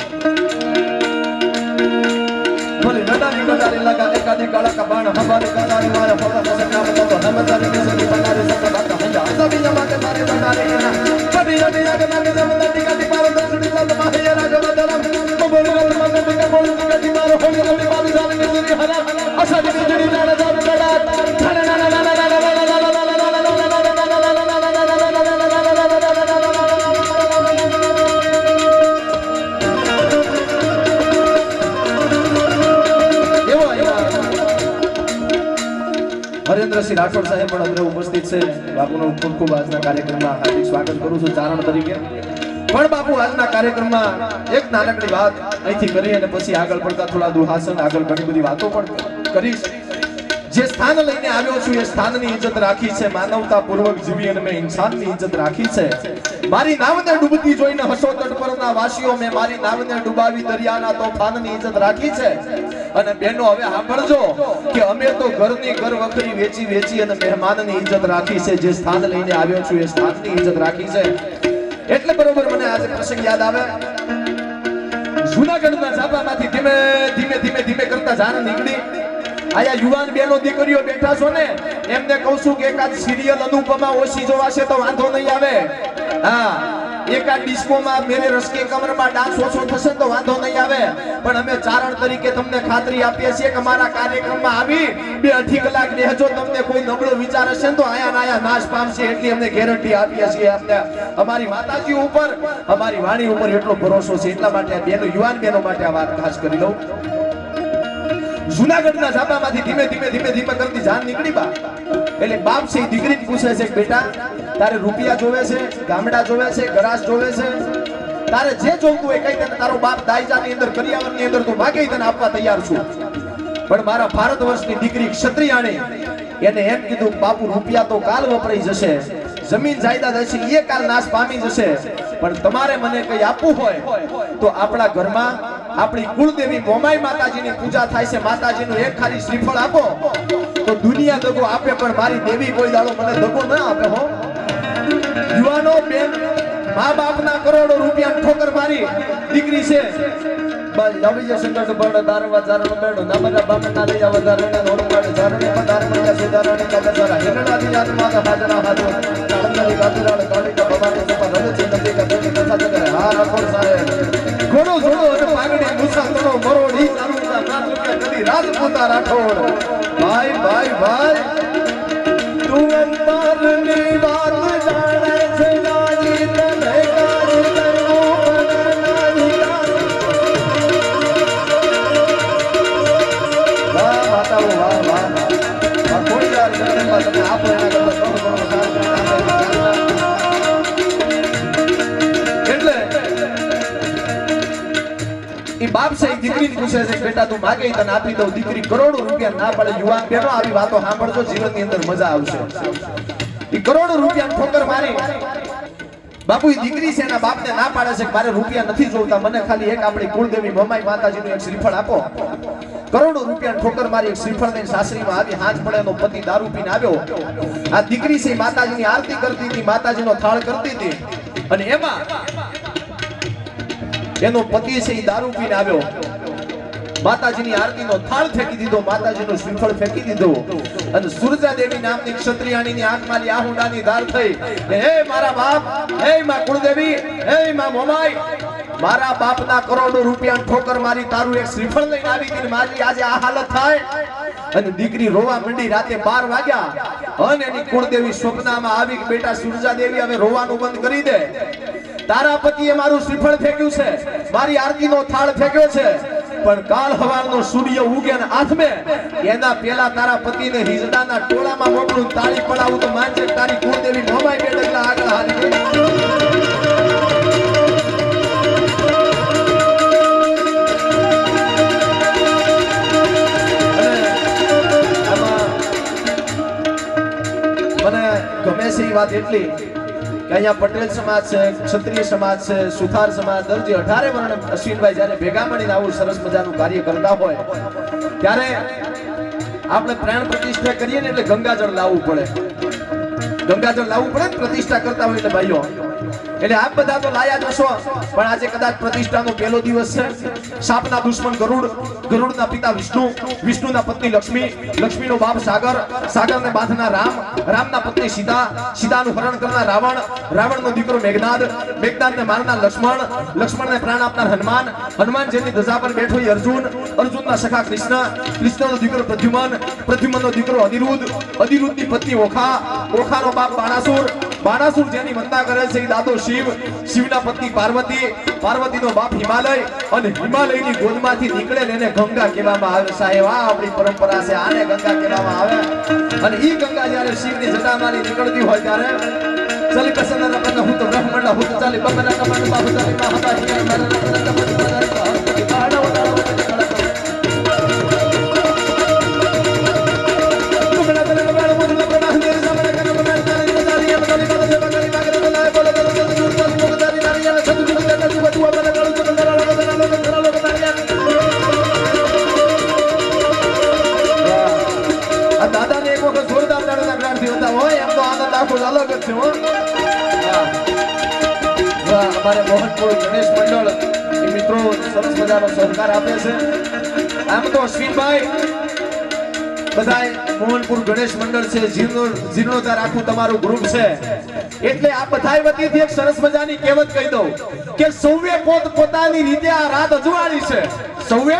ભલે નડાની ગડારી લગા એકાદી કાળા કા બાણ હમારે ગડારી મારા ફોટા પાસે નામ તો હમદારી કેસરી બનારે સકતા બાકા હંજા સબી જમાતે મારે બનારે કેના કડી અડી આગે નાગે જમલા ટીકાતી પાર દસડી લાલ માહે રાજ બદલમ બોલ બોલ મન ટીકા બોલ ટીકાતી મારો હોલી હોલી બાબી જાને કેસરી હરા અસાડી જડી નાડા જાન ગડા ના ના ના ના હરેન્દ્રસિંહ રાઠોડ સાહેબ પણ અંદર ઉપસ્થિત છે બાપુનું ખૂબ ખૂબ આજના કાર્યક્રમમાં હાર્દિક સ્વાગત કરું છું ચારણ તરીકે પણ બાપુ આજના કાર્યક્રમમાં એક નાનકડી વાત અહીંથી કરી અને પછી આગળ પડતા થોડા દુહાસન આગળ ઘણી બધી વાતો પણ કરીશ જે સ્થાન લઈને આવ્યો છું એ સ્થાનની ઇજ્જત રાખી છે માનવતા પૂર્વક જીવી અને મેં ઇન્સાનની ઇજ્જત રાખી છે મારી નાવને ડૂબતી જોઈને હસો તટ પરના વાસીઓ મેં મારી નાવને ડૂબાવી દરિયાના તોફાનની ઇજ્જત રાખી છે અને બેનો હવે સાંભળજો કે અમે તો ઘરની ઘર વખરી વેચી વેચી અને મહેમાનની ઇજ્જત રાખી છે જે સ્થાન લઈને આવ્યો છું એ સ્થાનની ઇજ્જત રાખી છે એટલે બરોબર મને આજે પ્રસંગ યાદ આવે જૂનાગઢના ઝાપામાંથી ધીમે ધીમે ધીમે ધીમે કરતા જાન નીકળી આયા યુવાન બેનો દીકરીઓ બેઠા છો ને એમને કહું છું કે એકાદ સિરિયલ અનુપમા ઓછી જોવાશે તો વાંધો નહીં આવે હા એકાદ ડિસ્કોમાં મેરે રસકે કમરમાં ડાન્સ ઓછો થશે તો વાંધો નહીં આવે પણ અમે ચારણ તરીકે તમને ખાતરી આપીએ છીએ કે અમારા કાર્યક્રમમાં આવી 2-2.5 કલાક બેહજો તમને કોઈ નબળો વિચાર હશે તો આયા નાશ પામશે એટલી અમને ગેરંટી આપીએ છીએ અમને અમારી માતાજી ઉપર અમારી વાણી ઉપર એટલો ભરોસો છે એટલા માટે આ બેનો યુવાન બેનો માટે આ વાત ખાસ કરી લઉં જૂનાગઢના ઝાપામાંથી ધીમે ધીમે ધીમે ધીમે કરતી જાન નીકળી બા એટલે બાપ છે દીકરીને પૂછે છે કે બેટા તારે રૂપિયા જોવે છે ગામડા જોવે છે ગરાસ જોવે છે તારે જે જોતું હોય કઈ તને તારો બાપ દાયજાની અંદર કરિયાવરની અંદર તો માગે તને આપવા તૈયાર છું પણ મારા ભારત વર્ષની દીકરી ક્ષત્રિયાણી એને એમ કીધું બાપુ રૂપિયા તો કાલ વપરાઈ જશે, જમીન જાયદાદ હશે એ કાલ નાશ પામી જશે, પણ તમારે મને કઈ આપવું હોય તો આપણા ઘરમાં આપણી કુળદેવી મોમાઈ માતાજીની પૂજા થાય છે, માતાજીનું એક ખાલી શ્રીફળ આપો તો દુનિયા દગો આપે પણ મારી દેવી કોઈ દાડો મને દગો ન આપે હો. યુવાનો બેન મા બાપના કરોડો રૂપિયા ઠોકર મારી દીકરી છે, બસ આવી જે સંકટ બળ દારવા જારનો બેડો નમરા બામના લઈ આવ દારને નોડ પાડ જારને પધાર મને સુધારણે કદા સારા હિરણાદી જાત માતા હાજરા હાજો અંદરી ગાતુરાળ કાળી કા ભવાની સપા રદ છે નદી કા દેવી કથા જગરે હા રાખો સારે ઘોડો જોડો અને પાગડી મુસા તણો મરોડી ચાલુતા નાથ રૂપિયા કદી રાજપૂતા રાઠોડ. ભાઈ ભાઈ ભાઈ તું અંતરની વાત જાણે છે નાજી તને કાજી કરવું પગનાજી વાહ માતાઓ વાહ વાહ વાહ કોઈ યાર જન્મમાં તમે આપો એના કરતા ઘણું એટલે એ બાપ છે દીકરીને પૂછે છે બેટા તું માગે તને આપી દઉં. દીકરી કરોડો રૂપિયા ના પડે. યુવાન બહેનો આવી વાતો સાંભળજો, જીવનની અંદર મજા આવશે. એ કરોડો રૂપિયા ઠોકર મારી બાપુ એ દીકરી છે એના બાપને ના પાડે છે કે મારે રૂપિયા નથી જોતા, મને ખાલી એક આપણી કુળદેવી મમાઈ માતાજીનું એક શ્રીફળ આપો. કરોડો રૂપિયા ઠોકર મારી એક શ્રીફળ લઈને સાસરીમાં આવી. હાથ પડે એનો પતિ દારૂ પીને આવ્યો. આ દીકરી છે માતાજીની આરતી કરતી હતી, માતાજીનો થાળ કરતી હતી અને એમાં એનો પતિ છે એ દારૂ પીને આવ્યો. માતાજીની આરતીનો થાળ ફેંકી દીધો, માતાજીનું શ્રીફળ ફેંકી દીધું અને સુરજા દેવી નામની ક્ષત્રિયાણીની આંખમાં આહુડાની ધાર થઈ. હે મારા બાપ, હે માં કુળદેવી, હે માં મોમાઈ, મારા બાપના કરોડો રૂપિયા ઠોકર મારી તારું એક શ્રીફળ લઈને આવી હતી, મારી આજે આ હાલત થાય. અને દીકરી રોવા મંડી. રાતે 12 વાગ્યા અને એની કુળદેવી સ્વપ્નમાં આવી કે બેટા સુરજા દેવી હવે રોવાનું બંધ કરી દે, તારા પતિએ મારું શ્રીફળ ફેંક્યું છે, મારી આરતીનો થાળ ફેંક્યો છે, પણ કાલ હવારનો સૂર્ય ઉગે ને આથમે એના પેલા તારા પતિને હિજડાના ટોળામાં મોકલું, તાળી પડાવું તો માનજે તારી કુળદેવી મોમાઈ બે ડગલા આગળ હાલી ગઈ. મને ગમે છે એ વાત એટલી કે અહીંયા પટેલ સમાજ છે, ક્ષત્રિય સમાજ છે, સુથાર સમાજ, દરજી 18 વર્ણ અશ્વિનભાઈ જ્યારે ભેગા મળીને આવું સરસ મજાનું કાર્ય કરતા હોય ત્યારે આપણે પ્રાણ પ્રતિષ્ઠા કરીએ ને એટલે ગંગાજળ લાવવું પડે. ગંગાજળ લાવવું પડે પ્રતિષ્ઠા કરતા હોય એટલે ભાઈઓ. એટલે આપ બધા તો લાયા જશો, પણ આજે કદાચ પ્રતિષ્ઠાનો પહેલો દિવસ છે. સાપના દુશ્મન ગરુડ, ગરુડના પિતા વિષ્ણુ, વિષ્ણુના પત્ની લક્ષ્મી, લક્ષ્મીનો બાપ સાગર, સાગરને બાંધનાર રામ, રામના પત્ની સીતા, સીતાનું હરણ કરનાર રાવણ, રાવણનો દીકરો મેઘનાદ, મેઘનાદને મારનાર લક્ષ્મણ, લક્ષ્મણને પ્રાણ આપનાર હનુમાન, હનુમાન જેની ધજા પર બેઠો એ અર્જુન, અર્જુનના સખા કૃષ્ણ, કૃષ્ણનો દીકરો પ્રદ્યુમન, પ્રદ્યુમનનો દીકરો અનિરુદ્ધ, અનિરુદ્ધની પત્ની ઓખા, ઓખાનો બાપ બાણાસુર, બાણાસુર જેની વંદના કરે છે એ દાદો શિવ, શિવના પત્ની પાર્વતી, પાર્વતીનો બાપ હિમાલય અને હિમાલયની ગોદમાંથી નીકળે ને એને ગંગા કહેવામાં આવે. સાહેબ આ આપણી પરંપરા છે, આને ગંગા કહેવામાં આવે. અને ઈ ગંગા જ્યારે શિવની જટામાંથી નીકળતી હોય ત્યારે ચલી પસંદ રબના હું તો બ્રહ્મણા હું તો ચાલી બમના કમન બાહુ ચાલી મહાબા હિયા મરન અમારે મોહનપુર ગણેશ મંડળ એ મિત્રો સરસ મજાનો સહકાર આપે છે. આમ તો અશ્વિનભાઈ બધાય મોહનપુર ગણેશ મંડળ છે, જીર્ણોદ્ધાર આખું તમારું ગ્રુપ છે, એટલે આ બધાય વતીથી એક સરસ મજાની કહેવત કહી દઉં કે સૌએ પોતપોતાની રીતે આ રાત અજવાળી છે, સૌએ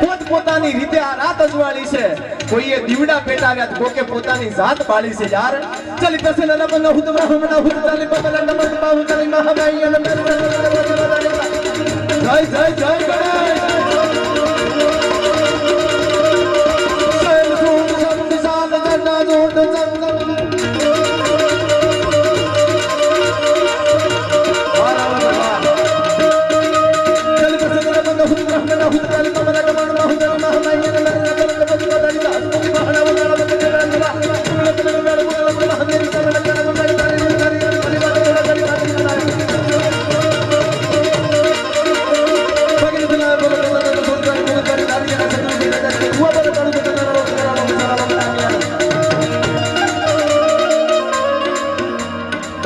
પોતપોતાની રીતે આ રાત અજવાળી છે, કોઈએ દીવડા પેટાવ્યા તો કોકે પોતાની જાત પાળી છે. યાર ચલી પસે નરમ નહુત બ્રહ્મણા હુત ચાલી બબલા નમત બાહુ ચાલી મહાબાઈ અને જય જય જય ગણેશ. સેલ સુત શબ્દ સાલ જના જોત જંગલ ચલી પસે નરમ નહુત બ્રહ્મણા હુત ચાલી બબલા નમત બાહુ ચાલી મહાબાઈ અને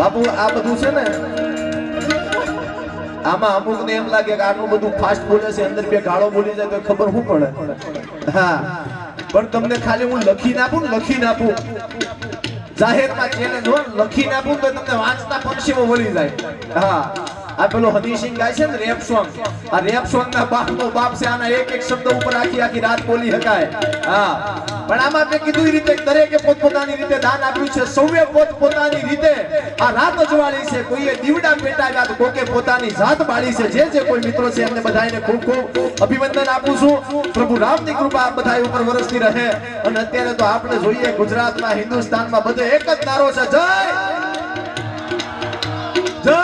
આ બધું છે ને આમાં અમુક ને એમ લાગે કે આટલું બધું ફાસ્ટ બોલે છે, અંદર બે ગાળો બોલી જાય તો ખબર શું પડે? હા, પણ તમને ખાલી હું લખીને આપું ને, લખીને આપું જાહેરમાં ચેલેન્જ હોય, લખીને આપું તો તમને વાંચતા પક્ષીઓ વળી જાય. હા, આ પેલો હનીસિંહ ગાય છે ને રેપ સોંગ, આ રેપ સોંગ ના બાપનો બાપ છે, આના એક એક શબ્દ ઉપર આખી રાત બોલી શકાય. હા, પણ આમાં મેં કીધું એ રીતે દરેકે પોતપોતાની રીતે દાન આપ્યું છે, સૌએ પોતપોતાની રીતે આ રાત અજવાળી છે. કોઈએ દીવડા પેટાવ્યા તો કોકે પોતાની જાત બાળી છે. જે કોઈ મિત્રો છે એમને બધાને ખૂબ ખૂબ અભિનંદન આપું છું. પ્રભુ રામની કૃપા આ બધા ઉપર વરસતી રહે. અને અત્યારે તો આપણે જોઈએ ગુજરાતમાં, હિન્દુસ્તાનમાં બધે એક જ નારો છે, જય જય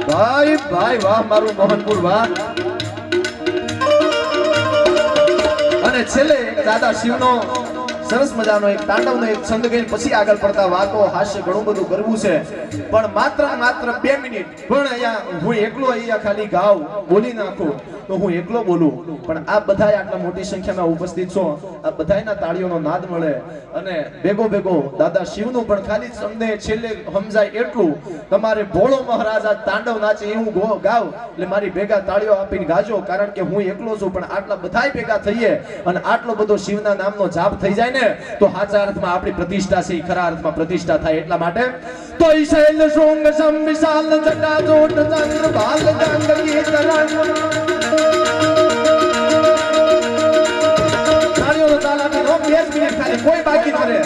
ભાઈ ભાઈ, વાહ મારું મોહનપુર, વાહ. અને છેલ્લે દાદા શિવનો સરસ મજાનો એક તાંડવનો એક છંદ ગઈ પછી આગળ પડતા વાતો હાસ્ય ઘણું બધું કરવું છે, પણ માત્ર 2 મિનિટ. પણ અહીંયા હું એકલો અહીંયા ખાલી ગાવ બોલી નાખું તો હું એકલો બોલું, પણ આ બધાય આટલા મોટી સંખ્યામાં ઉપસ્થિત છો, આ બધાયના તાળીઓનો નાદ મળે અને ભેગો દાદા શિવનું પણ ખાલી તમને છેલ્લે સમજાય એટલું, તમારે ભોળો મહારાજ આ તાંડવ નાચે એવું ગાવ એટલે મારી ભેગા તાળીઓ આપીને ગાજો, કારણ કે હું એકલો છું. પણ આટલા બધાય ભેગા થઈએ અને આટલો બધો શિવના નામનો જાપ થઈ જાય ને તો સાચા અર્થમાં આપણી પ્રતિષ્ઠા છે, ખરા અર્થમાં પ્રતિષ્ઠા થાય. એટલા માટે તો શૈલ શૃંગ સંવિશાલ જટા જોટ ચંદ્ર ભાલ જંગ ગીત રંગ તાળીઓનો તાલ આપીને 2 મિનિટ ખાલી કોઈ બાકી ન રહે.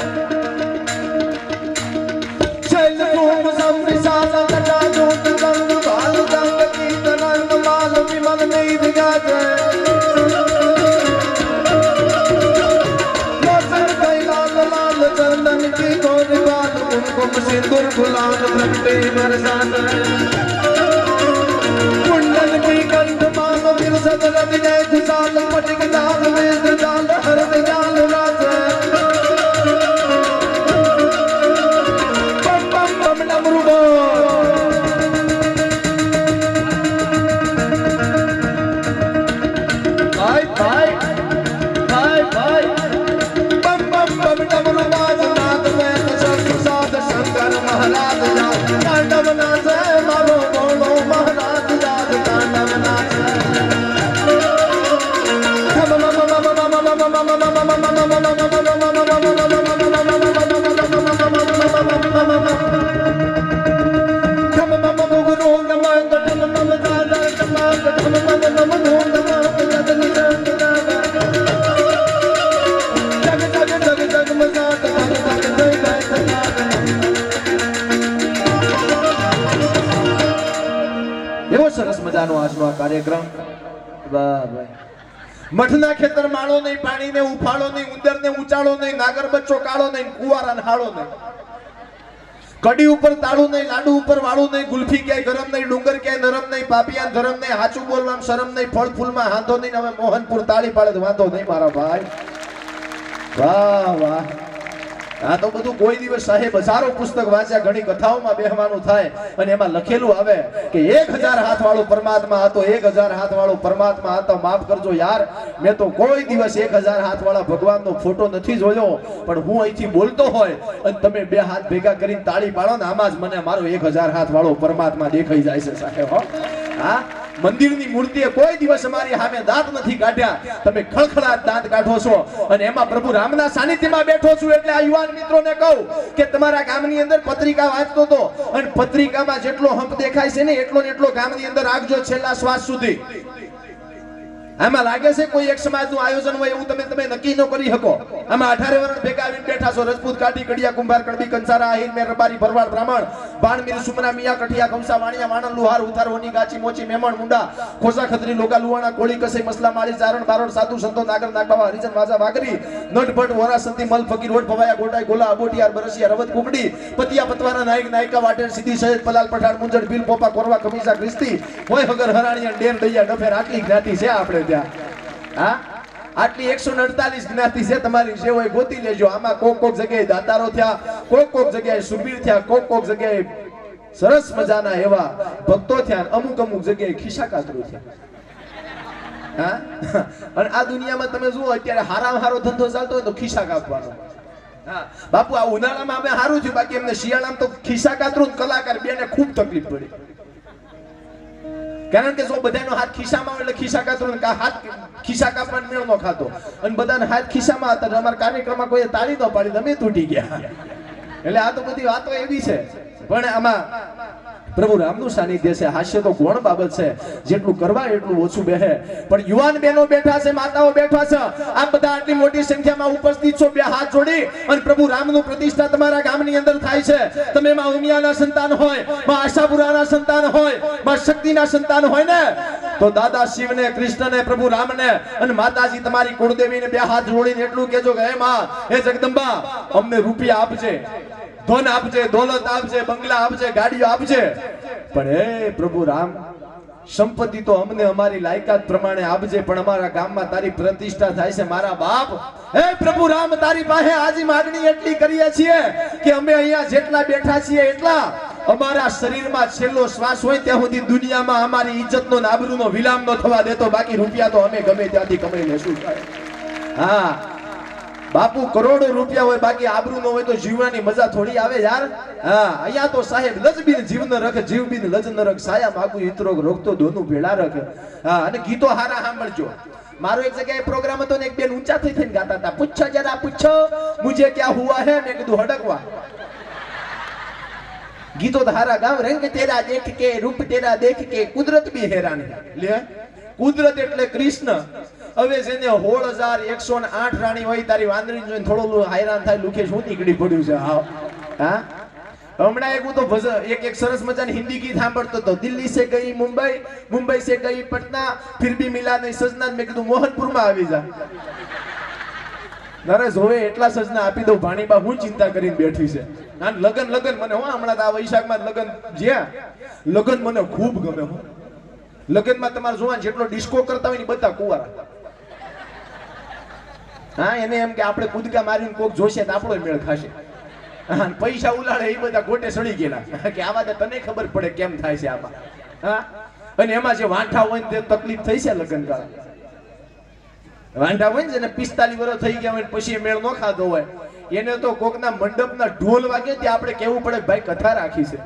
શૈલ શૃંગ સંવિશાલ જટા જોટ ચંદ્ર ભાલ જંગ ગીત રંગ માલ વિમલ નિધ ગાજે चंदन की गोद बाल कुमकुम सिंदूर गुलाल प्रगटे बरसात कुंडल की कंठ माल विरसत रति जय खुशाल पटिक जाल वेद जाल हरद जाल राज बम बम बम डमरू भाई भाई भाई भाई बम बम बम डमरू महाराज जात तांडव नाचे मारो बोलो महाराज जात तांडव नाचे સરસ મજાનો આજનો આ કાર્યક્રમ. વાહ ભાઈ, મઠના ખેતર માળો નહીં, પાણીને ઉફાળો નહીં, ઉંદરને ઉચાળો નહીં, નાગર બચ્ચો કાળો નહીં, કુવારાને હાળો નહીં, કડી ઉપર તાળું નહીં, લાડુ ઉપર વાળું નહીં, ગુલ્ફી ક્યાંય ગરમ નહીં, ડુંગર ક્યાંય નરમ નહીં, પાપિયા ધરમ નહીં, હાચું બોલવામાં શરમ નહીં, ફળ ફૂલમાં હાંધો નહીં. હવે મોહનપુર તાળી પાડે તો વાંધો નહીં મારા ભાઈ. વાહ વાહ, આ તો બધું કોઈ દિવસ સાહેબ હજારો પુસ્તક વાંચ્યા, ઘણી કથાઓમાં બેહવાનું થાય અને એમાં લખેલું આવે કે 1000 હાથ વાળો પરમાત્મા હતો, 1000 હાથ વાળો પરમાત્મા હતો. માફ કરજો યાર, મેં તો કોઈ દિવસ 1000 હાથ વાળા ભગવાનનો ફોટો નથી જોયો, પણ હું અહીંથી બોલતો હોય અને તમે 2 હાથ ભેગા કરીને તાળી પાડો ને, આમાં જ મને મારો 1000 હાથ વાળો પરમાત્મા દેખાઈ જાય છે સાહેબ. હા, મંદિરની મૂર્તિએ કોઈ દિવસ અમારી સામે દાંત નથી કાઢ્યા, તમે ખળખળાટ દાંત કાઢો છો અને એમાં પ્રભુ રામના સાનિધ્યમાં બેઠો છું. એટલે આ યુવાન મિત્રોને કહું કે તમારા ગામની અંદર પત્રિકા વાંચતો તો અને પત્રિકામાં જેટલો હંપ દેખાય છે ને એટલો ને એટલો ગામની અંદર રાખજો છેલ્લા શ્વાસ સુધી. આમાં લાગે છે કોઈ એક સમાજનું આયોજન હોય એવું તમે નક્કી ન કરી શકો. આમાં 18 વર્ષ ભેગા આવીને બેઠા છો, રજપૂત, કાઠી, કડિયા, કુંભાર, કડબી, કંસારા, આહીર, મેર, રબારી, ભરવાડ, બ્રાહ્મણ, બાણ, મીર, સુમરા, મિયા, કઠિયા, કમસા, વાણિયા, વાણંદ, લુહાર, ઉતાર, હોની, ગાચી, મોચી, મેમણ, મુંડા, ખોસા, ખત્રી, લોગા, લુવાણા, કોળી, કસઈ, મસલા, માળી, ચારણ, બારણ, સાધુ, સંતો, નાગર, નાગબાવા, હરિજન, વાજા, વાગરી, નટ, ભટ, વોરા, સંતી, મલ, ફકીર, વટ, ભવાયા, ગોટાઈ, ગોલા, અબોટિયાર, બરસિયા, રવત, કુકડી, પતિયા, પતવાના, નાયક, નાયકા, વાટેર, સીધી, સહેજ, પલાલ, પઠાણ, મુંજડ, ભીલ, પોપા, કોરવા, કમીસા, ક્રિસ્તી, હોય વગર, હરાણીયા, ડેર, દૈયા, ડફેર, આટલી જ્ઞાતિ છે આપણે ત્યાં. હા, આટલી 148 જ્ઞાતિ છે તમારી, જે હોય ગોતી લેજો. આમાં કોક જગ્યાએ દાતારો થયા, કોક જગ્યાએ સુબીર થયા, કોક જગ્યાએ સરસ મજાના એવા ભક્તો થયા, અમુક જગ્યાએ ખિસ્સા કાતરો થયા. હા, અને આ દુનિયામાં તમે જુઓ અત્યારે હારામાં હારો ધંધો ચાલતો હોય તો ખિસ્સા કાપવાનો. હા બાપુ આ ઉનાળામાં અમે સારું થયું, બાકી એમને શિયાળામાં તો ખિસ્સા કાતરું કલાકાર બેને ખૂબ તકલીફ પડી. કારણ કે જો બધાનો હાથ ખિસ્સામાં હોય એટલે ખિસ્સા કાતરું હાથ ખિસ્સા કાપવાનો મેળ ન ખાતો, અને બધાના હાથ ખિસ્સામાં હતા. અમારા કાર્યક્રમમાં કોઈ તાળી ન પાડી, તમે તૂટી ગયા. એટલે આ તો બધી વાતો એવી છે, પણ આમાં પ્રભુ રામનું સાનિધ્ય છે. હાસ્ય તો કોણ બાબત છે, જેટલું કરવા એટલું ઓછું બેહે. પણ યુવાન બહેનો બેઠા છે, માતાઓ બેઠા છે, આ બધા આટલી મોટી સંખ્યામાં ઉપસ્થિત છો, બે હાથ જોડી અને પ્રભુ રામનું પ્રતિષ્ઠા તમારા ગામની અંદર થાય છે. તમે માં ઉમિયાના સંતાન હોય, માં આશાપુરાના સંતાન હોય, માં શક્તિના સંતાન હોય ને, તો દાદા શિવને, કૃષ્ણને, પ્રભુ રામને અને માતાજી તમારી કુળદેવીને બે હાથ જોડીને એટલું કહેજો કે હે માં, હે જગદંબા, અમને રૂપિયા આપજે, ધન આપજે, દોલત આપજે, બંગલા આપજે, ગાડીઓ આપજે, પણ હે પ્રભુ રામ, સંપત્તિ તો અમને અમારી લાયકાત પ્રમાણે આપજે, પણ અમારા ગામમાં તારી પ્રતિષ્ઠા થાય છે મારા બાપ. હે પ્રભુ રામ, તારી પાસે આજી માગણી એટલી કરીએ છીએ કે અમે અહીંયા જેટલા બેઠા છીએ એટલા અમારા શરીરમાં છેલ્લો શ્વાસ હોય ત્યાં સુધી દુનિયામાં અમારી ઇજ્જતનો ને આબરૂનો વિલામ ન થવા દેતો. બાકી રૂપિયા તો અમે ગમે ત્યાંથી કમાઈ લેશું. હા બાપુ, કરોડો રૂપિયા હોય, બાકી આબરૂ ન હોય તો જીવવાની મજા થોડી આવે યાર. હા અહીંયા તો સાહેબ લજબીન જીવ ન રખ, જીવબીન લજ ન રખ, સાયા માગુ ઇતરો રોકતો દોનું ભેળા રખ. હા, અને ગીતો હારા સાંભળજો. મારો એક જગ્યાએ પ્રોગ્રામ હતો ને એક બેન ઊંચા થઈને ગાતા હતા, પૂછો જરા પૂછો મુझे क्या हुआ है, મેં કીધું હડકવા. ગીતો તો હારા ગાવ, રંગ તેરા દેખ કે રૂપ તેરા દેખ કે કુદરત ભી હેરાન. લે કુદરત એટલે કૃષ્ણ. હવે જેને 16,108 રાણી હોય, તારી વાંદરી જોઈને થોડું હેરાન થાય, લુખે શું નીકળી પડ્યું છે. હા હમણાં એક હું તો એક સરસ મજાની હિન્દી ગીત સાંભળતો હતો, દિલ્હી સે ગઈ મુંબઈ, મુંબઈ સે ગઈ પટના, ફિર ભી મિલા નહીં સजना. મેં કીધું મોહનપુરમાં આવી જા. નરેશ હોવે એટલા સजना આપી દઉં, ભાણીબા હું ચિંતા કરીને બેઠી છે. લગન મને હમણાં આ વૈશાખમાં લગન જ્યાં લગન મને ખૂબ ગમે. લગનમાં તમારે જોવાનું જેટલો ડિસ્કો કરતા હોય ને બધા કુવારા. હા, એને એમ કે આપણે કૂદકા મારીને કોક જોશે તો આપણો મેળ ખાશે. હા, પૈસા ઉલાડે એ બધા ગોટે સડી ગયેલા કે આવા તો તને ખબર પડે કેમ થાય છે આમાં. હા, અને એમાં જે વાંઠા હોય ને તે તકલીફ થઈ છે લગ્ન કાળે. વાંઢા હોય ને જેને 45 વર્ષ થઈ ગયા હોય પછી મેળ ન ખાધો હોય, એને તો કોકના મંડપના ઢોલ વાગે ત્યાં આપણે કેવું પડે ભાઈ કથા રાખી છે.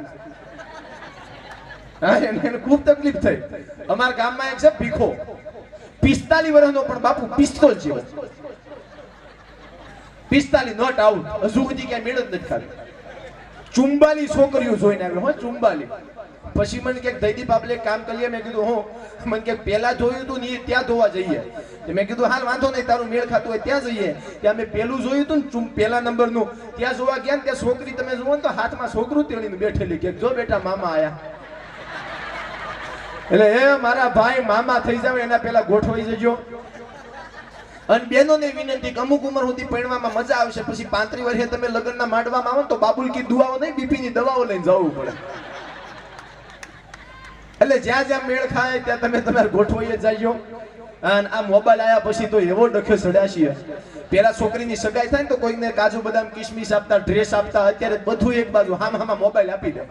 હા, એને ખૂબ તકલીફ થઈ. અમારા ગામમાં એક છે ભીખો, 45 વર્ષનો, પણ બાપુ પિસ્તોલ જેવો. 45 નોટ આઉટ, હજુ સુધી ક્યાંય મેળ જ નથી ખાધો. 44 છોકરીઓ જોઈને આવ્યો. હો 44. પછી મને કે દઈદી બાબલે કામ કરીએ. મેં કીધું હું, મને કે પેલા જોયું તું ને ત્યાં ધોવા જઈએ. મેં કીધું હાલ વાંધો નહીં, તારું મેળ ખાતું હોય ત્યાં જઈએ. ત્યાં મેં પેલું જોયું તું ને પેલા નંબરનું, ત્યાં જોવા ગયા ને ત્યાં છોકરી તમે જુઓ ને તો હાથમાં છોકરું તેડીને બેઠેલી, કે જો બેટા મામા આયા. એટલે એ મારા ભાઈ મામા થઈ જાવ એના પેલા ગોઠવાઈ જજો. અને બહેનોને વિનંતી કે અમુક ઉંમર સુધી પરણવામાં મજા આવશે, પછી 35 વર્ષે તમે લગ્નના માંડવામાં આવો તો બાબુલ કી દુઆઓ નહીં, બીપીની દવાઓ લઈને જવું પડે. એટલે જ્યાં જ્યાં મેળ ખાય ત્યાં તમે તમારે ગોઠવાઈ જાજો. અને આ મોબાઈલ આયા પછી તો એવો ડખે સડાશી. પેલા છોકરીની સગાઈ થાય ને તો કોઈને કાજુ બદામ કિશમિશ આપતા, ડ્રેસ આપતા, અત્યારે બધું એક બાજુ હામાં મોબાઈલ આપી દે.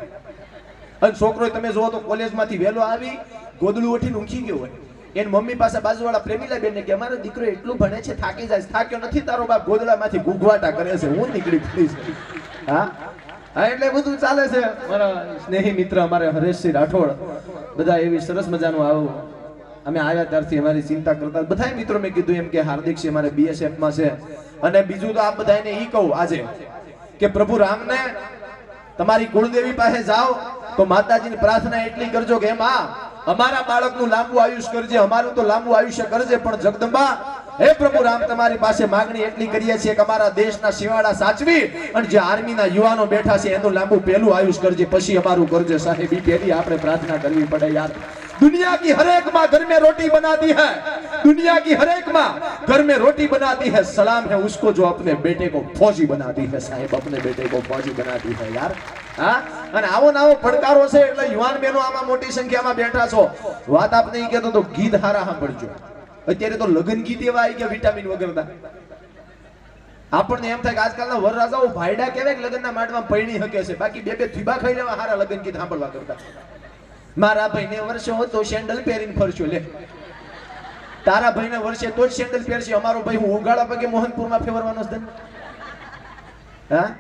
અને છોકરો તમે જોવો તો કોલેજમાંથી વહેલો આવી ગોદડું ઉઠીને ઊંઘી ગયો હોય, એની મમ્મી પાસે બાજુવાળા પ્રેમીલા બેન ને કે અમારો દીકરો એટલું ભણે છે, થાકી જાય. થાક્યો નથી, તારો બાપ ગોદડામાંથી ગુગવાટા કરે છે, હું નીકળી પડીશ. હા હા, એટલે બધું ચાલે છે. મારા સ્નેહી મિત્ર અમારે હરેશસિંહ રાઠોડ બધા એવી સરસ મજાનું આવું અમે આવ્યા ત્યારથી અમારી ચિંતા કરતા બધા મિત્રો. મેં કીધું એમ કે હાર્દિક છે અમારે BSF માં છે. અને બીજું તો આ બધાને ઈ કહું આજે કે પ્રભુ રામને તમારી કુળદેવી પાસે જાઓ તો માતાજીની પ્રાર્થના એટલી કરજો કે માં અમારા બાળકનું લાંબુ આયુષ્ય કરજે, અમારું તો લાંબુ આયુષ્ય કરજે, પણ જગદંબા હે પ્રભુ રામ તમારી પાસે માગણી એટલી કરીએ છીએ કે અમારા દેશના શિવાળા સાચવી અને જે આર્મીના યુવાનો બેઠા છે એનું લાંબુ પહેલું આયુષ્ય કરજે, પછી અમારું કરજે. સાહેબ પેલી આપણે પ્રાર્થના કરવી પડે યાર. दुनिया की हर एक माँ घर में रोटी बनाती है, दुनिया की हर एक माँ घर में रोटी बनाती है. सलाम है उसको जो अपने बेटे को फौजी बनाती है. साहेब अपने बेटे को फौजी बनाती है यार. હા, અને આવો નાવો પડકારો છે એટલે યુવાન બહેનો આમાં મોટી સંખ્યામાં બેઠા છો. વાત આપને ઈ કહેતો તો ગીત હારા સાંભળજો. અત્યારે તો લગન ગીત એવા આવી ગયા વિટામિન વગરના. આપણને એમ થાય કે આજકાલના વરરાજાઓ ભાઈડા કહેવાય કે લગનના માંડવામાં પૈણી શકે છે, બાકી બે થીબા ખાઈ લેવા હારા લગન ગીત સાંભળવા કરતા. મારા ભાઈને વર્ષે તો સેન્ડલ પહેરીને ફરશો. લે તારા ભાઈને વર્ષે તો જ સેન્ડલ પહેરશે, અમારો ભાઈ હું ઉગાડા પગે મોહનપુરમાં ફેરવાનો છે. હા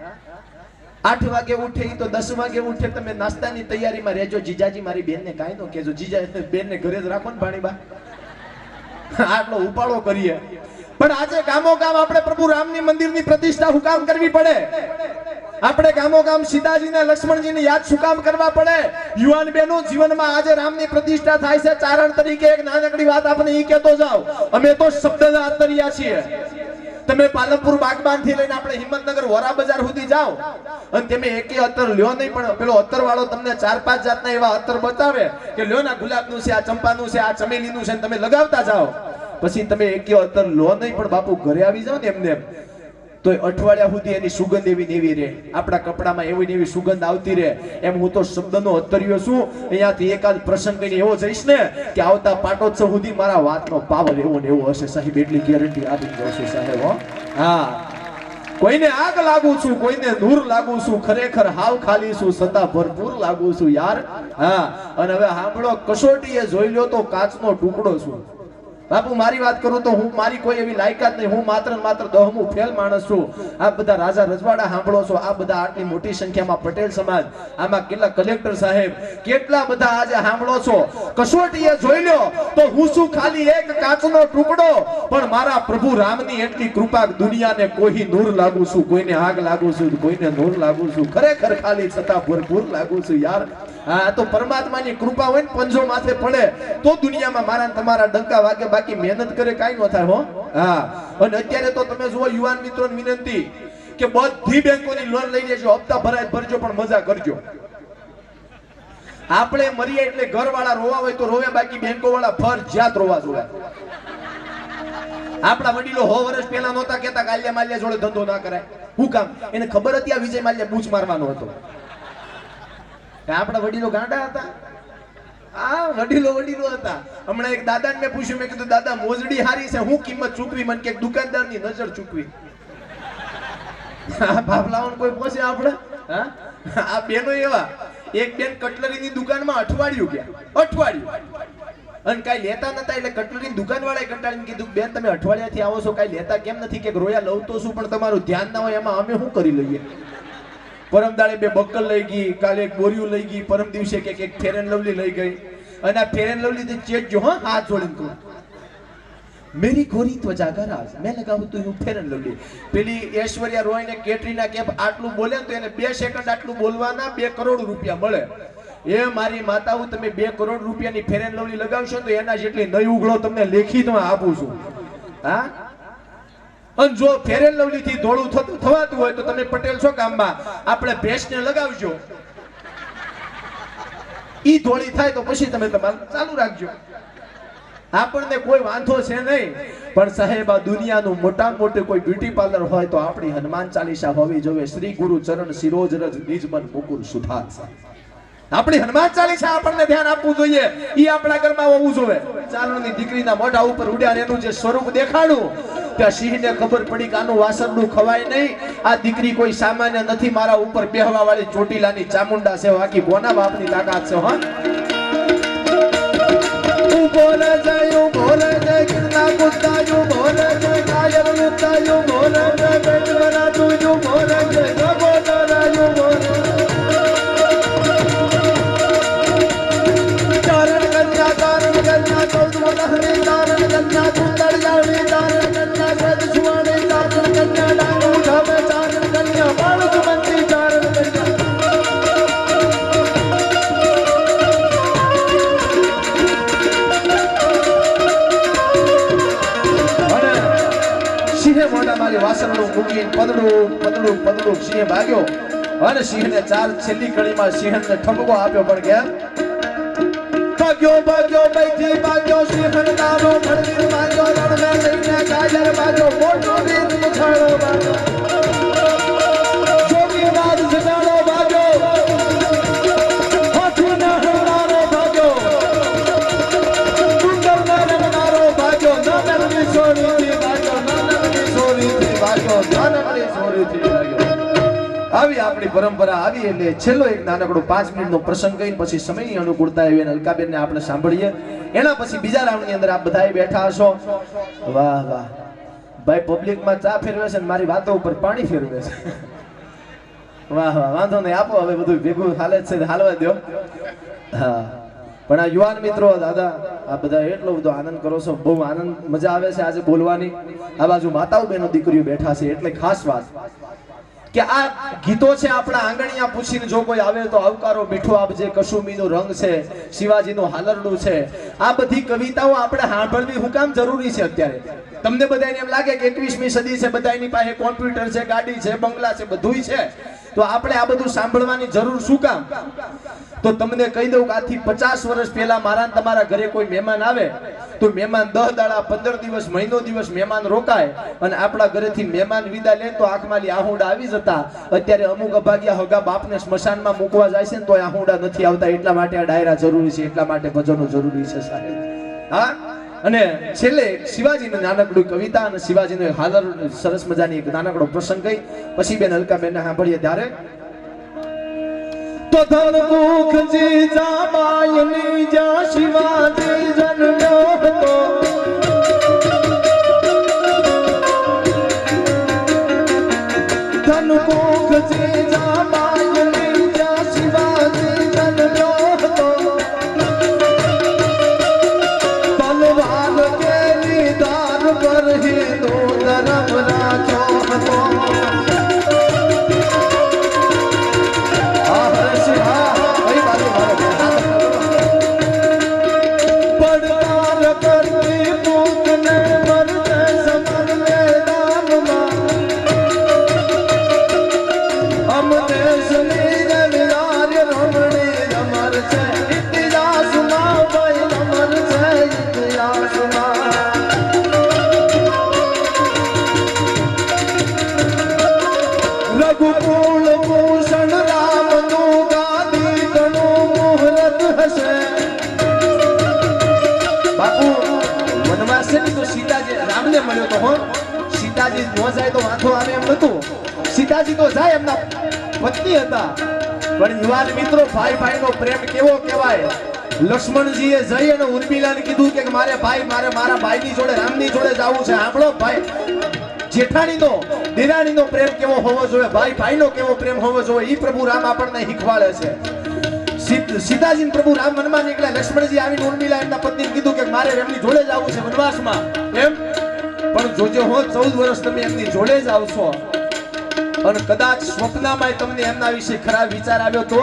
8 વાગે ઉઠે ઈ તો 10 વાગે ઉઠે. તમે નાસ્તાની તૈયારીમાં રહેજો. જીજાજી મારી બેનને કાંઈ ન કહેજો. જીજા બેનને ઘરે જ રાખો ને ભાણીબા. આટલો ઉપાડો કરીએ. પણ આજે ગામો ગામ આપણે પ્રભુ રામની મંદિરની પ્રતિષ્ઠા શું કામ કરવી પડે? આપણે ગામો ગામ સીતાજીને લક્ષ્મણજીને યાદ શું કામ કરવા પડે? યુવાન બહેનો, જીવનમાં આજે રામની પ્રતિષ્ઠા થાય છે. ચારણ તરીકે એક નાનકડી વાત આપણે ઈ કહેતો જાવ. અમે તો શબ્દના અતરિયા છીએ. તમે પાલનપુર બાગબાન થી લઈને આપણે હિંમતનગર વોરા બજાર સુધી જાઓ અને તમે એકે અત્તર લ્યો નહીં, પણ પેલો અત્તર વાળો તમને 4-5 જાતના એવા અત્તર બતાવે કે લ્યો ના ગુલાબનું છે, આ ચંપાનું છે, આ ચમેલીનું છે, તમે લગાવતા જાઓ. પછી તમે એકે અત્તર લો નહીં, પણ બાપુ ઘરે આવી જાવ ને એમને તો અઠવાડિયા સુધી એની સુગંધ એવી ને એવી રહે. આપણા કપડામાં એવી ને એવી સુગંધ આવતી રહે. એમ હું તો શબ્દનો અત્તર્યો છું. અહીંયાથી એકાદ પ્રસંગ કહીને એવો જઈશ ને કે આવતા પાટોત્સવ સુધી મારા વાતનો પાવર એવો ને એવો હશે સાહેબ. એટલી ગેરંટી આપી દઉં છું સાહેબ. હા, કોઈને આગ લાગુ છું, કોઈને નૂર લાગુ છું, ખરેખર હાવ ખાલી છું, છતાં ભરપૂર લાગુ છું યાર. હા, અને હવે સાંભળો, કસોટીએ જોઈ લ્યો તો કાચનો ટુકડો છું. બાપુ મારી વાત કરું તો હું મારી કોઈ એવી લાયકાત નહીં. હું માત્ર ને માત્ર 10મું ફેલ માણસ છું. આ બધા રાજા રજવાડા સાંભળો છો, આ બધા આટલી મોટી સંખ્યામાં પટેલ સમાજ, આમાં કેટલા કલેક્ટર સાહેબ, કેટલા બધા આજે સાંભળો છો. કસોટીએ જોઈ લ્યો તો હું છું ખાલી એક કાચનો ટુકડો, પણ મારા પ્રભુ રામની એટલી કૃપા દુનિયાને કોઈ નૂર લાગુ છું, કોઈને આગ લાગુ છું, કોઈને નૂર લાગુ છું, ખરેખર ખાલી છતાં ભરપૂર લાગુ છું યાર. હા, તો પરમાત્માની કૃપા હોય ને પંજો માથે પડે તો દુનિયામાં મારા તમારા ડંકા વાગે. બાકી મહેનત કરે કાઈ ન થાય. હો હા, અને અત્યારે તો તમે જુઓ યુવાન મિત્રોને વિનંતી કે બધી બેંકોની લોન લઈ લેજો, હપ્તા ભરજો, પણ મજા કરજો. આપણે મરીએ એટલે ઘરવાળા રોવા હોય તો રોવે, બાકી બેંકો વાળા ફરજિયાત રોવા જોઈએ. આપણા વડીલો 100 વર્ષ પહેલા નહોતા કહેતા કાલ્યા માલ્યા જોડે ધંધો ના કરાય. શું કામ? એને ખબર હતી આ વિજય માલ્યા બૂચ મારવાનો હતો. આપણા વડીલો ગાંડા હતા. આ વડીલો હતા. હમણાં એક દાદાને મેં પૂછ્યું, મેં કીધું દાદા મોજડી હારી છે, હું કિંમત ચૂકવી? મને કે દુકાનદારની નજર ચૂકવી. બાપલાઓને કોઈ પૂછે આપણે? હા, આ બેનો એવા. એક બેન કટલરીની દુકાનમાં અઠવાડિયું ગયા, અને કાઈ લેતા નતા, એટલે કટલરીની દુકાન વાળાએ કંટાળીને કીધું બેન તમે અઠવાડિયાથી આવો છો, કાઈ લેતા કેમ નથી? કે રોયા લઉં તો શું, પણ તમારું ધ્યાન ના હોય એમાં અમે શું કરી લઈએ? પરમ દાડે 2 બક્કલ લઈ ગઈ, કાલે એક બોરિયું લઈ ગઈ, પરમ દિવસે કે એક ફેર એન્ડ લવલી લઈ ગઈ. અને આ ફેર એન્ડ લવલી ચેક જો, હા, હાથ જોડીને કહું, મેરી ગોરી ત્વચા કા રાજ મેં લગાવું તો હું ફેર એન્ડ લવલી. પેલી ઐશ્વર્યા રોય ને કેટરીના કેફ આટલું બોલે ને તો એને 2 સેકન્ડ આટલું બોલવાના 2 કરોડ રૂપિયા મળે. એ મારી માતાઓ, તમે 2 કરોડ રૂપિયાની ફેર એન્ડ લવલી લગાવશો તો એના જેટલી નહીં ઉગળો તમને લેખિતમાં આપું છું. હા, અને જો ફેર એન્ડ લવલી થી ધોળું થવાતું હોય તો તમે પટેલ છો ગામમાં, આપણે ભેંસને લગાવજો, ઈ ધોળી થાય તો પછી તમે તમારું ચાલુ રાખજો. આપણને કોઈ વાંધો છે નહીં. પણ સાહેબ આ દુનિયાનું મોટામાં મોટું કોઈ બ્યુટી પાર્લર હોય તો આપણી હનુમાન ચાલીસા હોવી જોઈએ. શ્રી ગુરુ ચરણ શિરોજ રજ નિજ મન મુકુર સુધાર. આપણી હનુમાન ચાલીસા આપણને ધ્યાન આપવું જોઈએ. ઈ આપણા ઘરમાં હોવું જોઈએ. ચારણની દીકરીના મોઢા ઉપર ઉડ્યા એનું જે સ્વરૂપ દેખાડું, ત્યાં સિંહને ખબર પડી કે આનું વાસરનું ખવાય નહીં. આ દીકરી કોઈ સામાન્ય નથી, મારા ઉપર બેહવા વાળી ચોટીલાની ચામુંડા છે. બાકી કોના બાપની તાકાત છે? હા, બોલે જયું બોલે જય કિરના કુતાયું બોલે જય કાયર મુતાયું બોલે જય બેટવરા તુયું બોલે જય ગોતરાયું બોલે ચારણ કન્યા ચૌદ મોલહરી ચારણ કન્યા કુંડળ જાણી ચારણ કન્યા સદ સુવાણી ચારણ કન્યા ડાંગ ઉઠાવે ચારણ કન્યા બાળક બંતી ચારણ કન્યા. મોઢા મારી વાસણનું મૂકી પદડું સિંહ ભાગ્યો અને સિંહને 4 છેલ્લી કડીમાં સિંહને ઠપકો આપ્યો. પણ કેમ? ભાગ્યો બેઠી ભાગ્યો સિંહન તારો ભડવીર ભાગ્યો રણમે લઈને કાજર ભાગ્યો મોટો વીર મુછાળો ભાગ્યો જોગી બાદ જનાળો ભાગ્યો હાથીના હરનારો ભાગ્યો સુંદરના રંગનારો ભાગ્યો નાનકડી સોરીથી ભાગ્યો આવી આપણી પરંપરા આવી. એટલે છેલ્લો એક નાનકડો 5 મિનિટનો પ્રસંગ કહીને પછી સમયની અનુકૂળતા એવી અલકાબેનને આપણે સાંભળીએ. એના પછી બીજા રાઉન્ડની અંદર આપ બધાએ બેઠા હશો. વાહ વાહ ભાઈ, પબ્લિકમાં ચા ફેરવે છે ને મારી વાતો ઉપર પાણી ફેરવે છે. વાહ વાહ, વાંધો નહીં, આપો હવે બધું ભેગું હાલે જ છે, હાલવા દો. હા, પણ આ યુવાન મિત્રો દાદા આ બધા એટલો બધો આનંદ કરો છો, બહુ આનંદ મજા આવે છે આજે બોલવાની. આ બાજુ માતાઓ બહેનો દીકરીઓ બેઠા છે એટલે ખાસ વાત કે આ ગીતો છે આપણા આંગણિયા પૂછીને જો કોઈ આવે તો આવકારો મીઠો આપજે, કસુમીનો રંગ છે, શિવાજીનું હાલરડું છે, આ બધી કવિતાઓ આપણે સાંભળવી હું કામ જરૂરી છે અત્યારે? તમને બધાને એમ લાગે કે 21મી સદી છે, બધાની પાસે કોમ્પ્યુટર છે, ગાડી છે, બંગલા છે, બધુંય છે, તો આપણે આ બધું સાંભળવાની જરૂર શું કામ? તો તમને કહી દઉં કે આજથી 50 વર્ષ પહેલા મારા ને તમારા ઘરે કોઈ મહેમાન આવે તો મહેમાન 10 દાડા 15 દિવસ મહિનો દિવસ મહેમાન રોકાય અને આપણા ઘરેથી મહેમાન વિદા લે તો આંખમાંથી આહુડા આવી જતા. અત્યારે અમુક અભાગ્યા હગા બાપને સ્મશાનમાં મૂકવા જાય છે ને તો આહુડા નથી આવતા. એટલા માટે આ ડાયરા જરૂરી છે, એટલા માટે ભજનો જરૂરી છે સાહેબ. હા, અને છેલ્લે શિવાજીનું નાનકડું કવિતા અને શિવાજીનો એક હાલર સરસ મજાની એક નાનકડો પ્રસંગ કહી પછી બેન અલકાબેનને સાંભળીએ ત્યારે તો ધન મુખજી જામાયની જા શિવાજી જન્મ્યો હતો. ધન મુખજી જામાયની જા શિવાજી જન્મ્યો હતો. તલવાર કેરી દાર પર હિંદુ ધર્મ રાજો હતો. રઘુકુળ ભૂષણ રામનું ગાદી ઘણું મુહૂર્ત હશે. બાપુ વનવાસ છે ને તો સીતાજી રામને મળ્યો તો હો. સીતાજી ન જાય તો વાંધો આવે એમ નતું. સીતાજી તો જાય, એમના પત્ની હતા. પણ યુવાન મિત્રો ભાઈ ભાઈનો પ્રેમ કેવો કહેવાય. લક્ષ્મણજીએ જઈ અને ઉર્મિલાને કીધું કે મારે મારા ભાઈની જોડે રામની જોડે જવું છે. આપણો ભાઈ જેઠાણીનો દિરાણીનો પ્રેમ કેવો હોવો જોઈએ, ભાઈ ભાઈનો કેવો પ્રેમ હોવો જોઈએ, ઈ પ્રભુ રામ આપણને શીખવાડે છે. સીતાજી પ્રભુ રામ વનમાં નીકળ્યા. લક્ષ્મણજી આવીને ઉર્મિલા એમના પત્નીને કીધું કે મારે એમની જોડે જવું છે વનવાસમાં. એમ પણ જોજો હો, 14 વર્ષ તમે એમની જોડે જ આવશો અને કદાચ સ્વપ્નમાં તમને એમના વિશે ખરાબ વિચાર આવ્યો તો.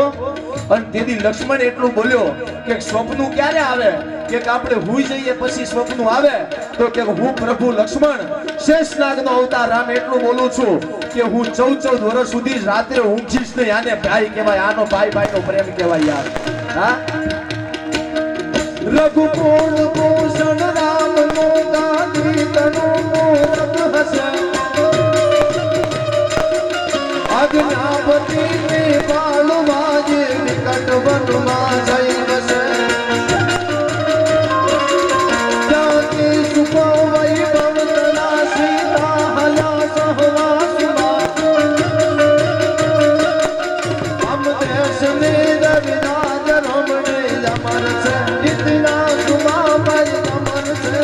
અને તેથી લક્ષ્મણ એટલું બોલ્યો કે સ્વપ્નું ક્યારે આવે કે આપણે હુઈ જઈએ પછી સ્વપ્નું આવે તો કે હું પ્રભુ લક્ષ્મણ શેષનાગનો અવતાર રામ એટલું બોલું છું કે હું 14 વર્ષ સુધી રાત્રે ઊંઘીશ નહીં. આને ભાઈ કહેવાય, આનો ભાઈ ભાઈનો પ્રેમ કહેવાય યાર. હા, રઘુકુળ ભૂષણ રામનો ગાદી ઘણું મુહૂર્ત હશે. અજ્ઞાપતિને બાળવા જે નિકટ વનમાં જઈ બસે. જાતિ સુખ વૈભવ તના સીતા હલા સહવાસમાં. હમ દેશને રવિરાજ રમણે અમર છે. ઇતના સુમા ભાઈ અમર છે.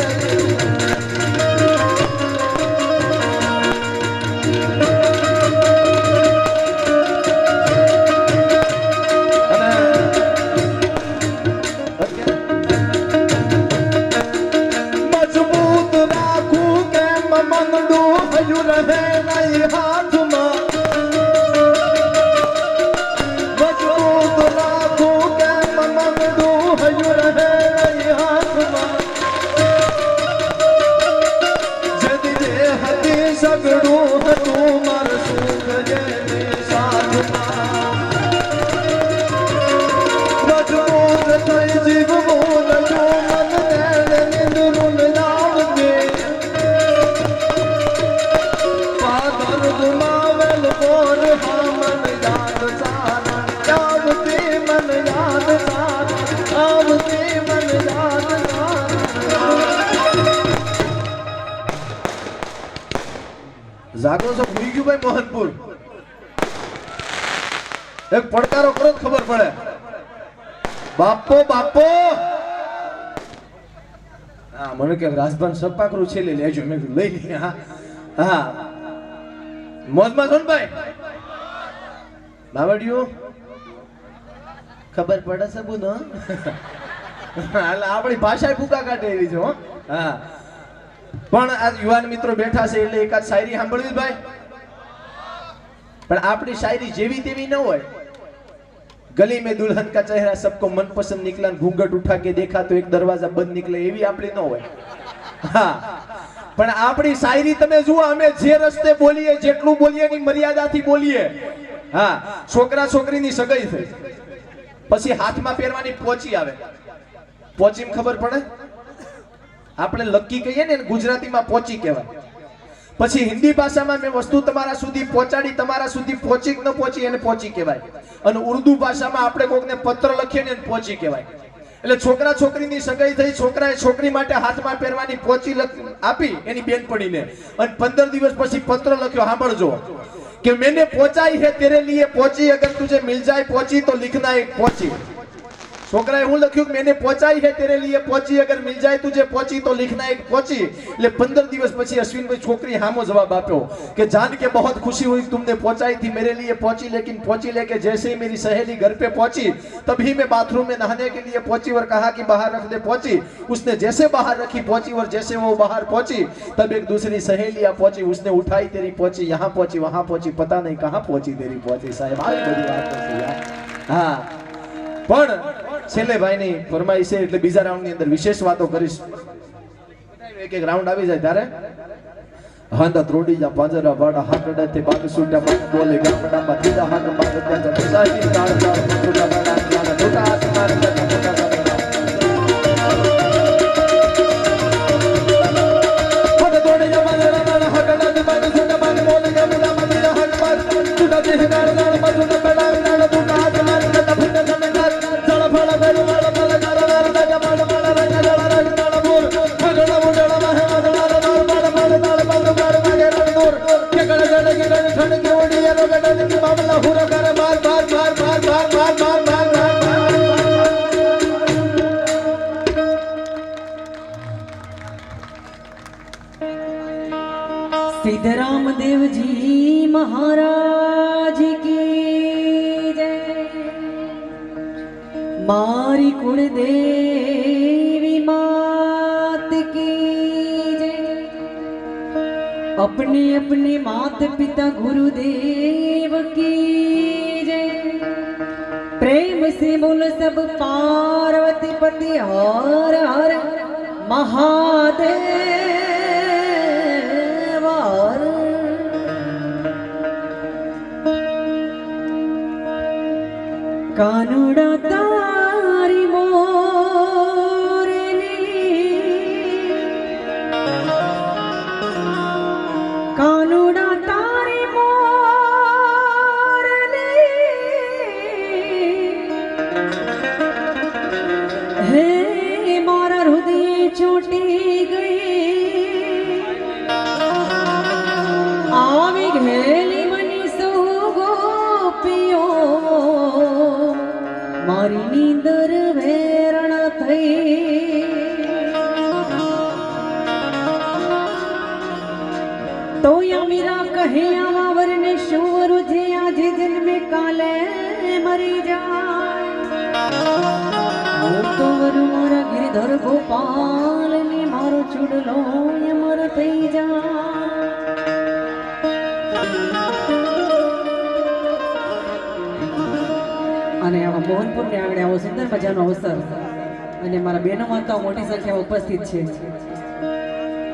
જાગો છો ભૂલી ગયું ભાઈ મોહનપુર. એક પડકારો કરો ખબર પડે. બાપો બાપો હા મને કે રાજભાન સપાકરું છે લેજો. મેં લઈ લે. હા હા મોજમાં છો ને ભાઈ? બાવડિયું ખબર પડે છે બુનો હાલ આપણી ભાષા ભૂકા કાઢે એવી છે હો હા પણ આ યુવાન મિત્રો બેઠા છે એટલે એકાદ શાયરી સાંભળવી ભાઈ પણ આપણી શાયરી જેવી તેવી ન હોય गली में दुल्हन का चेहरा सबको मनपसंद निकला घूंघट उठा के देखा तो एक दरवाजा बंद निकले एवी आपड़ी न હોય હા પણ આપણી શાયરી તમે જુઓ અમે જે રસ્તે બોલીએ જેટલું બોલીએ ની મર્યાદાથી બોલીએ હા છોકરા છોકરીની સગાઈ થઈ પછી હાથમાં પહેરવાની પોચી આવે પોચીમ ખબર પડે આપણે લક્કી કહીએ ને ગુજરાતીમાં પોચી કહેવાય પછી હિન્દી ભાષામાં મેં વસ્તુ તમારા સુધી પહોંચાડી તમારા સુધી પહોંચી કે ન પહોંચી એને પહોંચી કહેવાય અને ઉર્દુ ભાષામાં આપણે કોકને પત્ર લખીએ ને એને પહોંચી કહેવાય એટલે છોકરા છોકરીની સગાઈ થઈ છોકરાએ છોકરી માટે હાથમાં પહેરવાની પહોંચી આપી એની બેનપણીને અને 15 દિવસ પછી પત્ર લખ્યો સાંભળજો कि मैंने पहुंचाई है तेरे लिए पहुंची अगर तुझे मिल जाए पहुंची तो लिखना एक पहुंची छोकराए હું લખ્યું કે मैंने पहुंचाई है तेरे लिए पहुंची अगर मिल जाए तुझे पहुंची तो लिखना एक पहुंची એટલે 15 દિવસ પછી અશ્વિનભાઈ છોકરી હામો જવાબ આપ્યો કે जान के बहुत खुशी हुई तुमने पहुंचाई थी मेरे लिए पहुंची लेकिन पहुंची लेके जैसे ही मेरी सहेली घर पे पहुंची तभी मैं बाथरूम में नहाने के लिए पहुंची और कहा कि बाहर रख दे पहुंची उसने जैसे बाहर रखी पहुंची और जैसे वो बाहर पहुंची तब एक दूसरी सहेलियां पहुंची उसने उठाई तेरी पहुंची यहाँ पहुंची वहां पहुंची पता नहीं कहां पहुंची तेरी पहुंची साहब आ बड़ी बात है यार हाँ પણ છેલ્લે ભાઈની ફરમાઈશ છે એટલે બીજા રાઉન્ડની અંદર વિશેષ વાતો કરીશ એક એક રાઉન્ડ આવી જાય ત્યારે હાંડા ત્રોડી જા પાંજરા વાડા હાકડા તે બાગ સુટા બાગ બોલે ગામડામાં દીદા હાક બાગ ત્યાં જસાઈ કાળ કાળ સુટા બાડા ગાના છોટા આસમાન કરતા છોટા બાડા હાંડા ત્રોડી જા પાંજરા વાડા હાકડા તે બાગ સુટા બાગ બોલે ગામડામાં દીદા હાક બાગ સુટા તે ગાળ ગાળ બાગ સુટા બાડા ગાના છોટા આસમાન કરતા ફિટા सिद्धराम देव जी महाराज की जय मारी कुल देवी मात की जय अपने अपने मात पिता गुरुदेव की जय प्रेम से बोल सब पार्वती पति हर हर महादेव कानुड़ा तारी मोरनी कानुड़ा तारी मोरनी हे मारा हृदय छूटी गई आवी घेली मनी सो गोपियो मारी नींदर वेरण थई तो या मीरा कहे आवर ने शोर जे आज दिन में काले मरी जाए तो वर मारा गिरधर गोपाल ने मारो चुड़लो ये मर थई जाए અને આવા મોહનપુરને આંગણે આવો સુંદર મજાનો અવસર અને મારા બહેનો માતાઓ મોટી સંખ્યામાં ઉપસ્થિત છે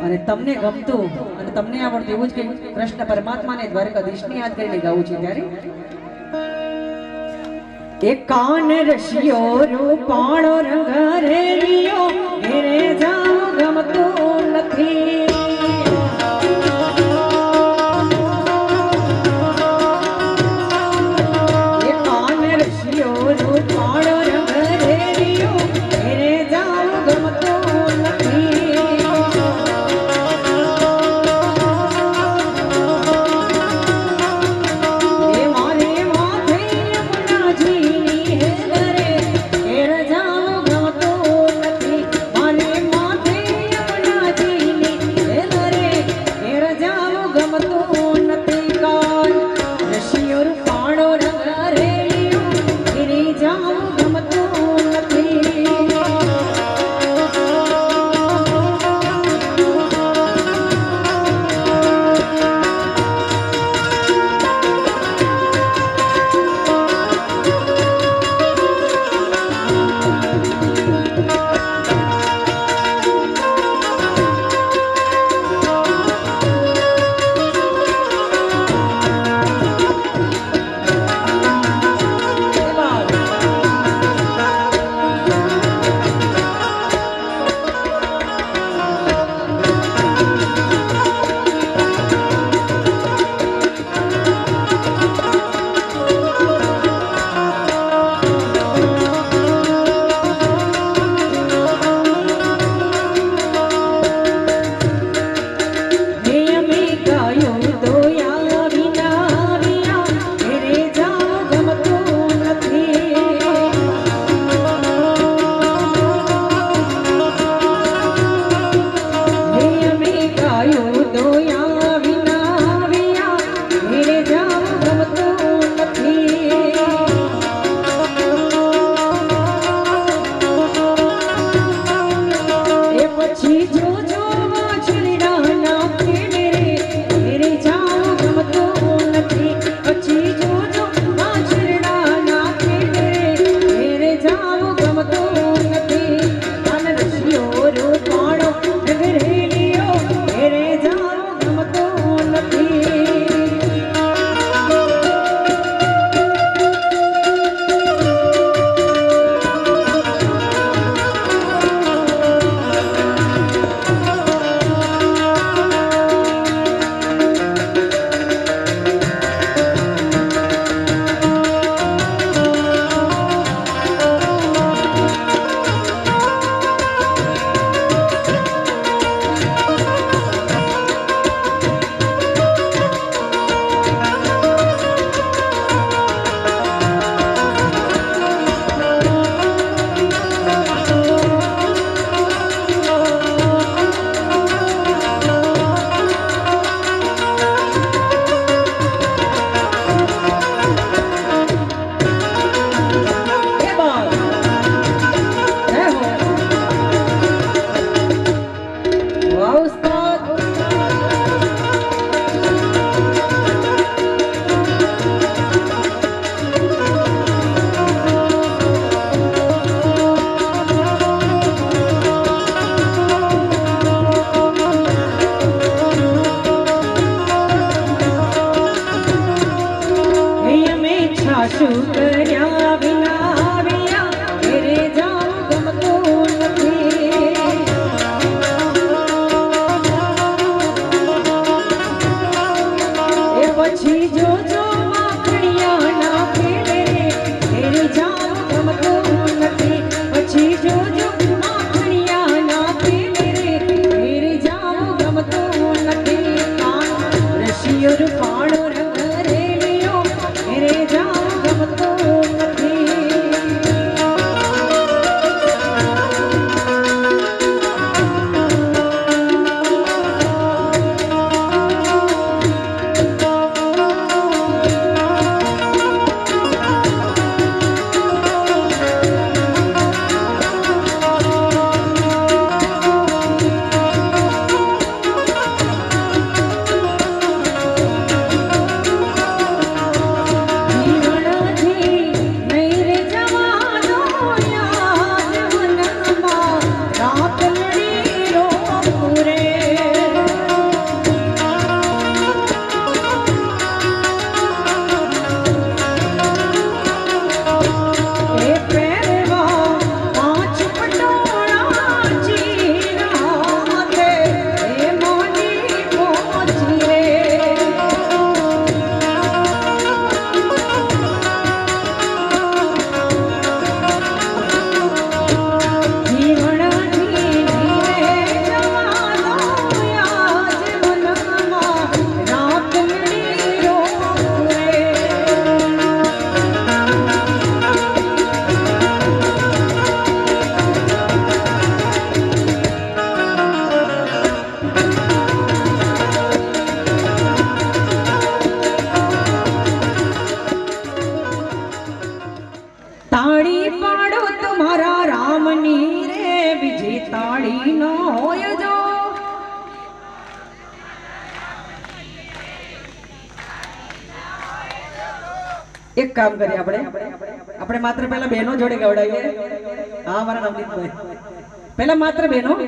અને તમને ગમતું અને તમને આવડતું એવું જ કંઈ કૃષ્ણ પરમાત્માને દ્વારકાધીશને યાદ કરીને ગાવું છે ત્યારે એક કાન રશિયો રૂપાળો રંગ રેલિયો ઘેરે જાવ ગમતું નથી પછી જોજો માખણિયા ના ખેલે રે ઘેરે જાવ ગમતું નથી પછી જોજો માખણિયા ના ખેલે રે ઘેરે જાવ ગમતું નથી રશિયો રૂપાળો રંગ રેલિયો ઘેરે જાવ ગમતું નથી તાળી પાડો તમારા રામની રે બીજી તાળી ન હોય જો એક કામ કરીએ આપણે માત્ર પહેલા બહેનો જોડે ગવડાવીએ હા મારા નવનીતભાઈ પહેલા માત્ર બહેનો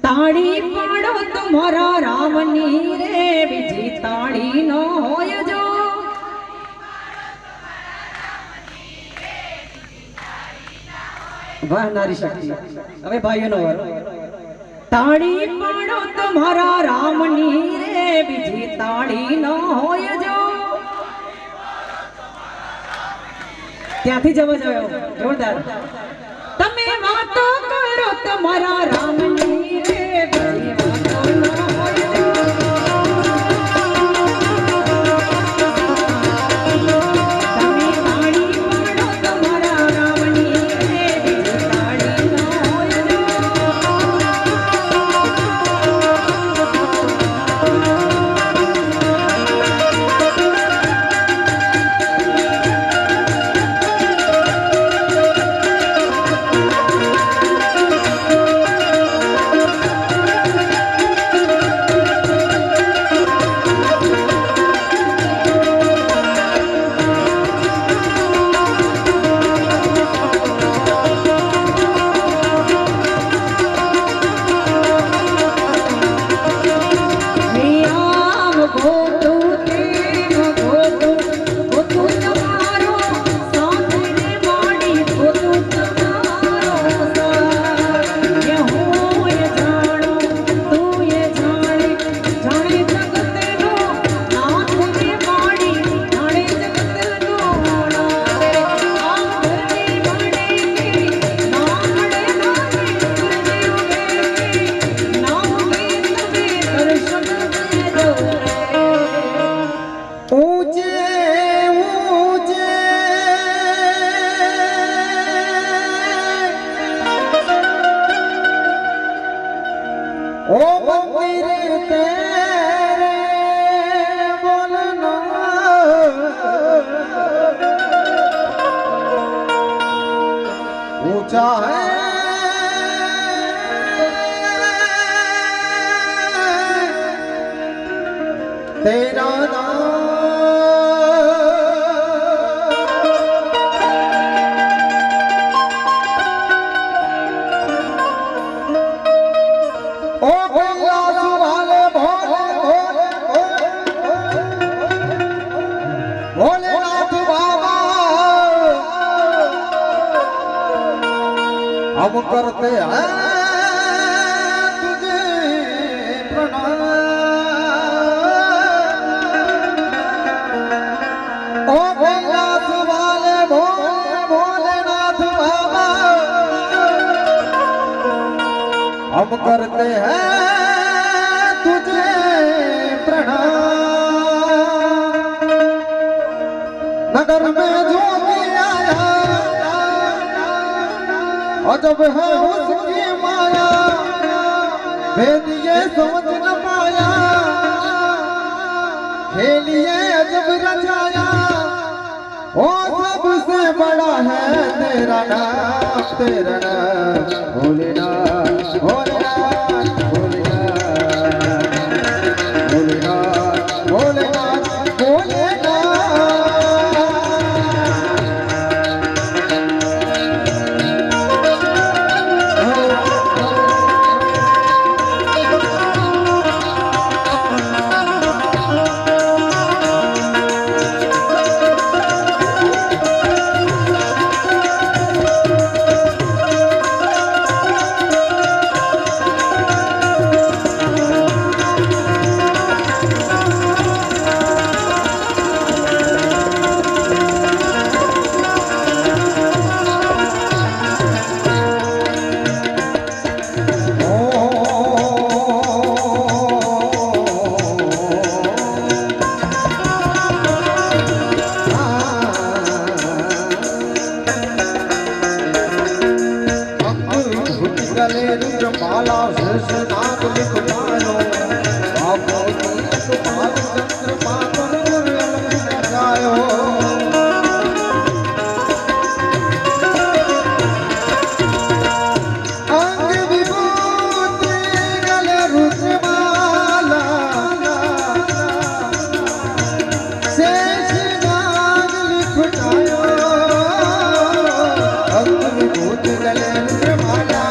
તાળી પાડો તમારા રામની રે બીજી તાળી ન હોય જો વાહ નારી શક્તિ હવે ભાઈઓનો વારો તાળી પાડો તમારા રામની રે બીજી તાળી ન હોય જો ત્યાંથી જવા જાવ જોરદાર તમે વાતો કરો તમારા રામની રે બીજી વાતો ન હોય જો ऊंचा है तेरा नाम ओ भैया सुभाले भोले भोलेनाथ बाबा हम करते हैं तुझे प्रणाम हम करते हैं तुझे प्रणाम। नगर में जो भी आया अजब है उसकी माया, भेद ये समझ न पाया, खेलिए अजब रचाया। ओ सबसे बड़ा है तेरा नाम, तेरा नाम भोलेनाथ, भोलेनाथ, भोलेनाथ, भोलेनाथ, भोलेनाथ, भोलेनाथ। माला शेष नाग लिखवायो, आपो तीर्थ पाल चंद्रमा पर लगायो। अंग विभूति गले रुद्रमाला, शेष नाग लिखवायो। अंग विभूति गले रुद्रमाला,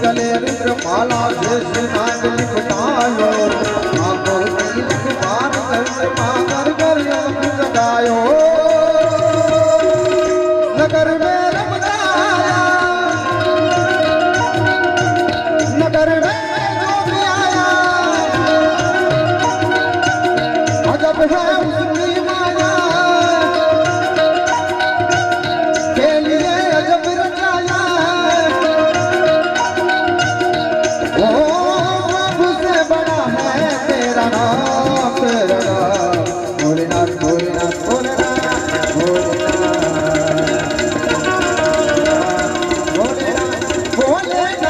गले रुद्रमाला शेष नाग लिखतायो। आपो तीर्थ पार चंद्रमा कर कर लगायो। नगर में रमजाया, नगर में जो भी आया अजब है उसकी माया, के लिए अजब रचाया। सबसे बड़ा है तेरा नाम, तेरा नाम भोलेनाथ, भोलेनाथ, भोलेनाथ, भोलेनाथ, भोलेनाथ,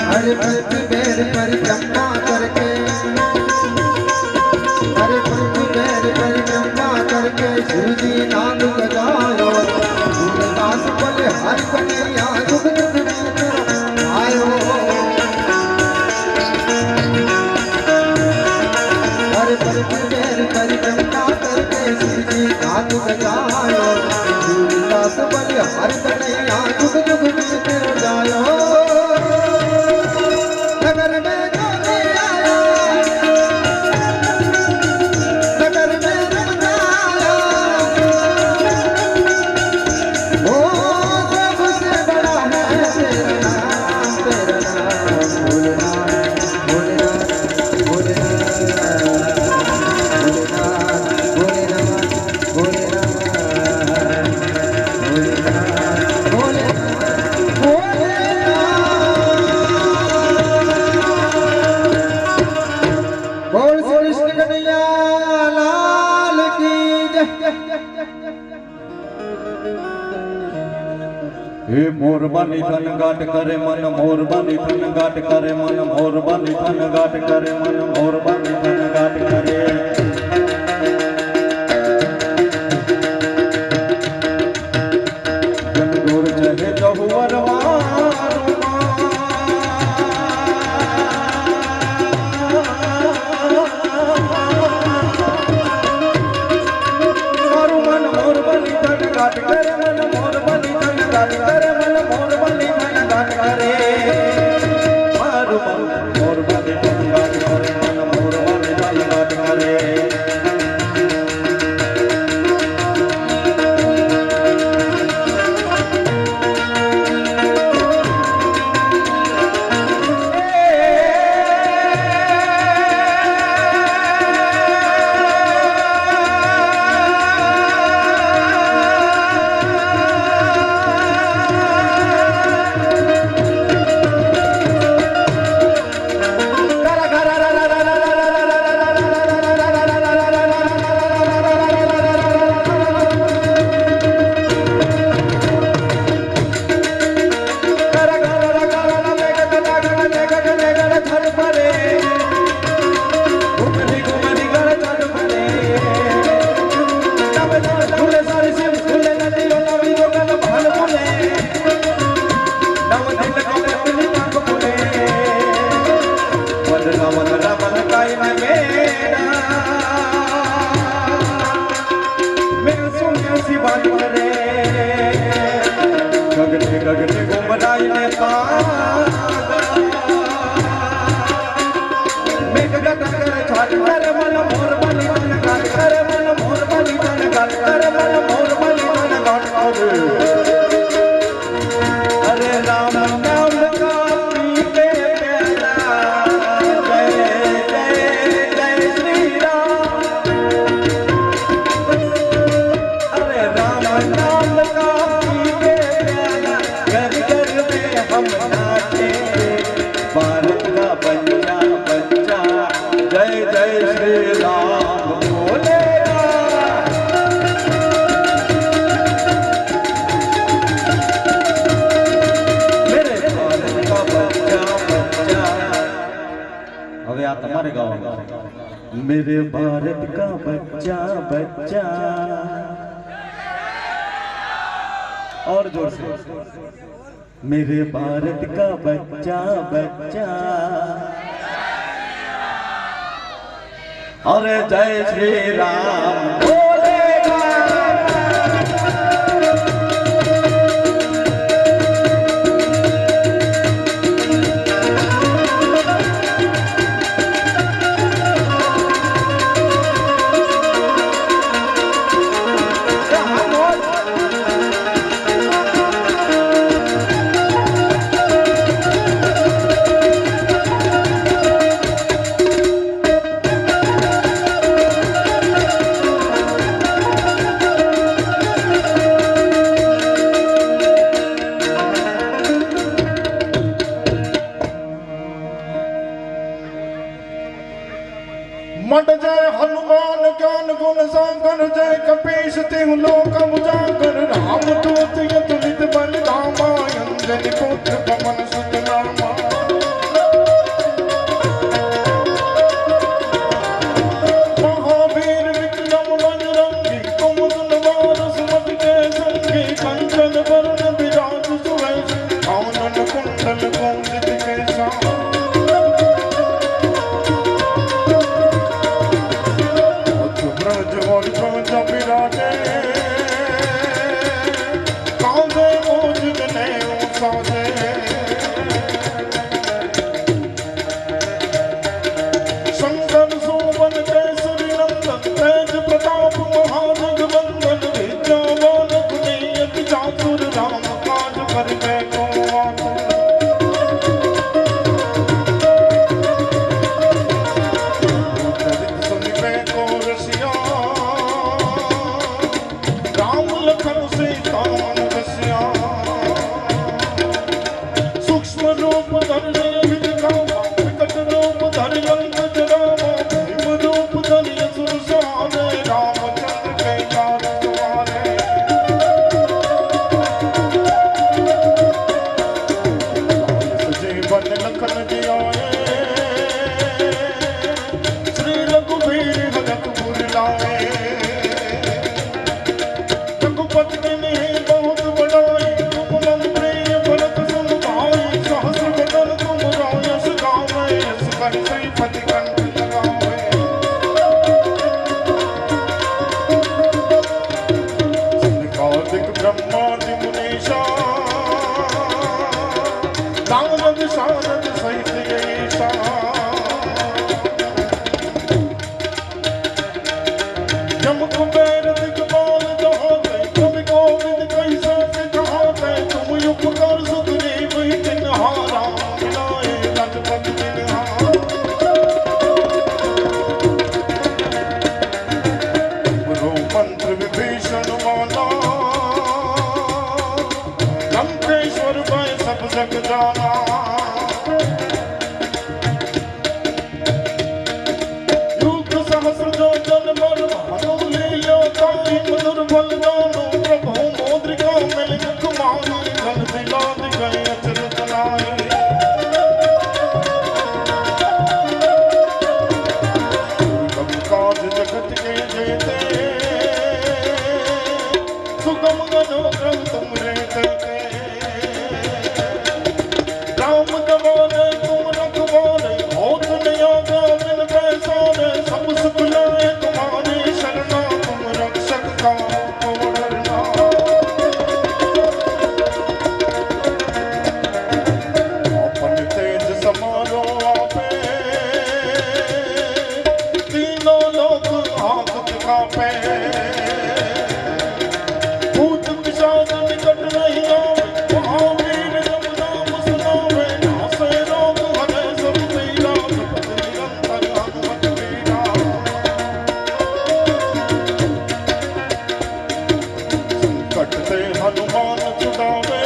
हरे पृथ्वी बेर परिक्रमा करके, हरे पृथ्वी बेर परिक्रमा करके शिव जी नाम गजायो। सूरदास बोले हरि कन्हैया जुग जुग बीत आयो। हरे पृथ्वी बेर परिक्रमा करके शिव जी नाम गजायो। सूरदास बोले हरि कन्हैया जुग जुग बीत जायो। नगर में जो भी आया, नगर में रमजाया। ओ सबसे बड़ा है तेरा नाम, तेरा नाम भोलेनाथ, भोलेनाथ, भोलेनाथ, भोलेनाथ, भोलेनाथ, भोलेनाथ, भोलेनाथ, बोल श्री कृष्ण कन्हैया लाल की जय। હે મોરબાની ધન ગાટ કરે મન મોરબાની ધન ગાટ કરે મન મોરબાની ધન ગાટ કરે મન મોરબાની ધન ગાટ કરે જન દૂર જહે જહુવર મારું મન મોરબાની ધન ગાટ કરે મન મોરબાની ધન ગાટ કરે મન મોરબાની ધન ગાટ કરે મારું મન મોરબાની ધન ગાટ કરે મન મોરબાની ધન ગાટ કરે गगने घुमराई ने मेघ गट कर छाट कर मन मोर बलि मन गाट कर मन मोर बलि मन गाट कर मन मोर बलि मन गाट कर अरे राम नाम का पीते प्याला जय जय जय श्री राम अरे राम नाम का हम नाचे भारत का बच्चा बच्चा जय जय श्री राम बोलेगा मेरे भारत का बच्चा बच्चा હવે આ તમારે ગાવાનું मेरे भारत का बच्चा बच्चा और जोर से मेरे भारत का बच्चा बच्चा अरे जय श्री राम बोलेगा मट जय हनुमान ज्ञान गुण सागर जय कपीश तिहु लोक उजागर राम दूत यतुलित बल धामा अंजनी पुत्र पवन सुत नामा महावीर विक्रम बजरंगी कुमुद निवार सुमति के संगी कंचन वरण विराज सुवेश कानन कुंडल कुंजित केसा ब्रज और ब्रज विराजे कांधे बोझ गले साजे शंकर सोमन केसरी नंदन तेज प्रताप महाजगवंदन विद्यावान गुणी अति चातुर राम काज करिबे को आतुर चरित सुनिबे को रसिया कापे भूत पिशाच निकट नहीं आवे महावीर जब नाम सुनावे नासे रोग हरे सब पीरा जपत निरंतर हनुमत वीरा संकट से हनुमान छुड़ावे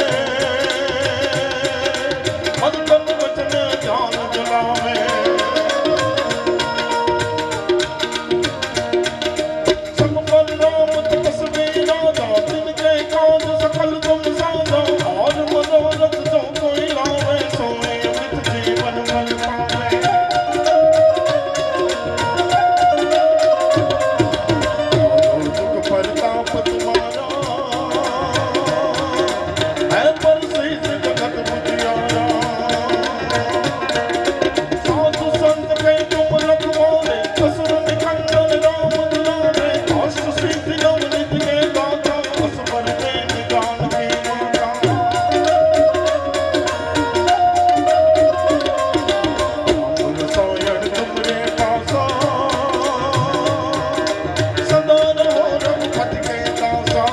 मन तन वचन ध्यान जलावे सब पर राम तपस्वी राजा जिनके काज सकल तुम साजा और मनोरथ जो कोई लावे सोए अमित जीवन फल पावे और जुग प्रताप तुम्हारा है प्रसिद्ध जगत बुझियारा साधु संत के तुम रखवारे असुर निकंदन राम दुलारे अष्ट सिद्धि नव निधि के दाता असबर के निदान की माता अमर सोयण तुमरे पासा सदा रहो रघुपति के दासा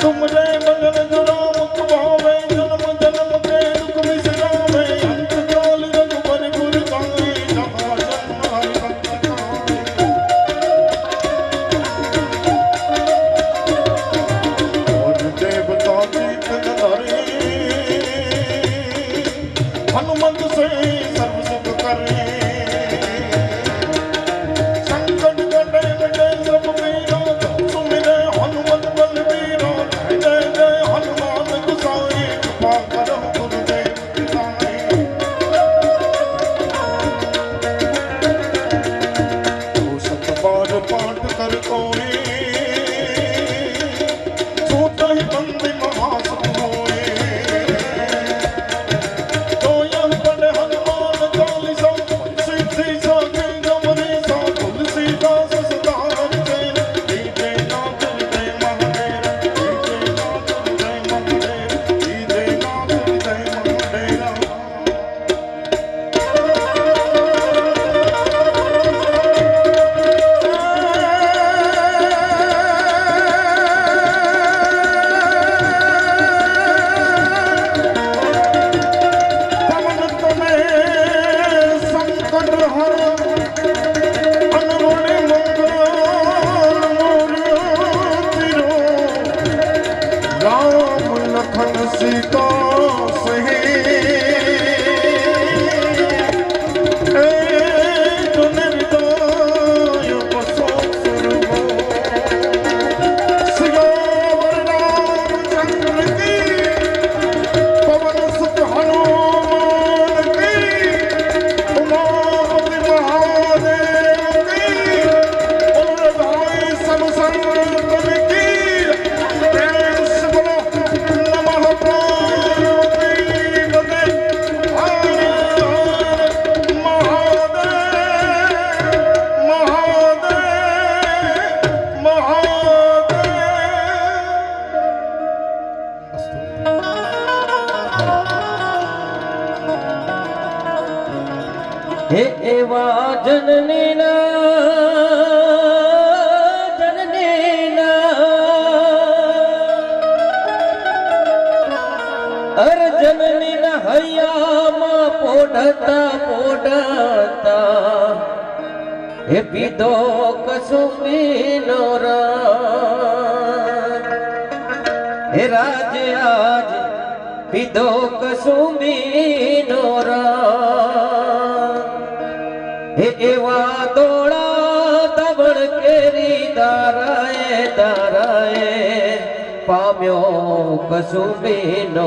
तुमरे बदन जुराम कुभावे जन्म जन्म के दुख बिसरावे अंत काल रघुबर गुर गाई जहाँ जन्म हरि भक्त गाई और देवता जीत न धरे हनुमत से सर्व सुख करे संकट कटे मिटे सब पीरा सुमिरे हनुमत बलबीरा जय जय हनुमान गोसाई कृपा करो गुरुदेव पिताई तो सत बार पाठ कर कोई सूत ही बंदी महासुख होए तो यह पढ़े हनुमान चालीसा सिद्धि साखी गमरी सा तुलसीदास सदा हरिते दीजे नाथ हृदय महादेव दीजे नाथ हृदय महादेव दीजे नाथ हृदय महादेव पवन तने संकट हर अनुरूढ़ मंगल मूर्तिरो राम लखन सीता सही एक निर्दय बसो सुरभो सियावर रामचंद्र की पवन सुत हनुमान की उमापति महादेव की और भाई सब संतन की प्रेम से बोलो नमः पार्वती पते हर हर महादेव महादेव महादेव हे एवा जननीना जननीना अर जननीना हयामा पोढ़ता पोढ़ता हे पीदो कसुमीनो हे राज आज पीदो कसुमीनो हे एवा दौड़ा दबड़ केरी दाराए दाराए पाम्यो कसुमीनो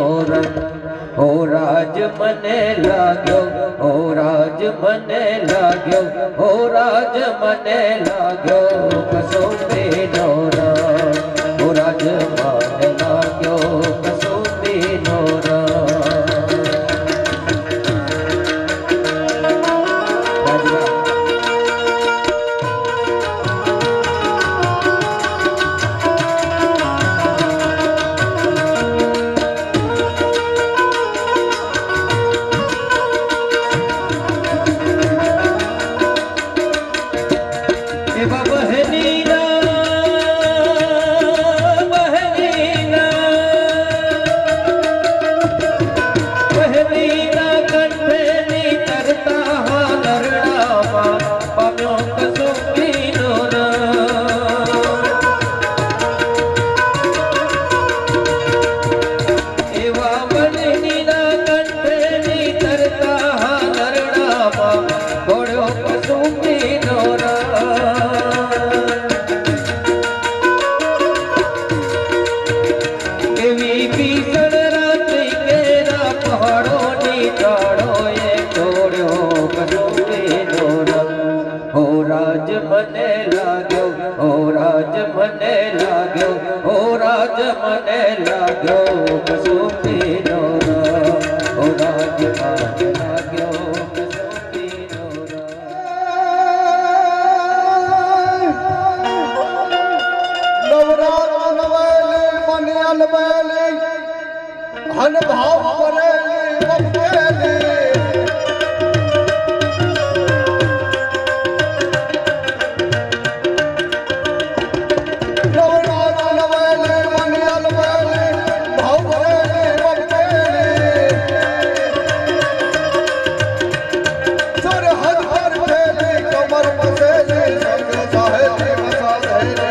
हो राज मने लाग्यो हो राज मने लाग्यो हो राज मने लाग्यो कसुमीनो हो राज मने लाग्यो कसुमीनो એવા બહેનીના કંઠેની તરતા હાલરડામાં પામ્યો કસુંબીનો એવા બહેનીના કંઠેની તરતા હાલરડામાં ઘોડ્યો કસુંબીનો એવી ભીષણ રાત્રિ કેરા પહાડોની ડાળોએ દોડ્યો કસુંબીનો રંગ હો રાજ મને લાગ્યો હો રાજ મને લાગ્યો હો રાજ મને લાગ્યો કસુંબીનો રંગ હો રાજ મને લાગ્યો કસુંબીનો રંગ નવરાત નવેલી બનિયાલ બેલી હન ભાવ કરેલી બપેલી નવરાત નવેલી બનિયાલ બેલી ભાવ કરેલી બપેલી સુર હર હર ખેલી કમર પસેલી સંગ સાહેલી મસા ધેલી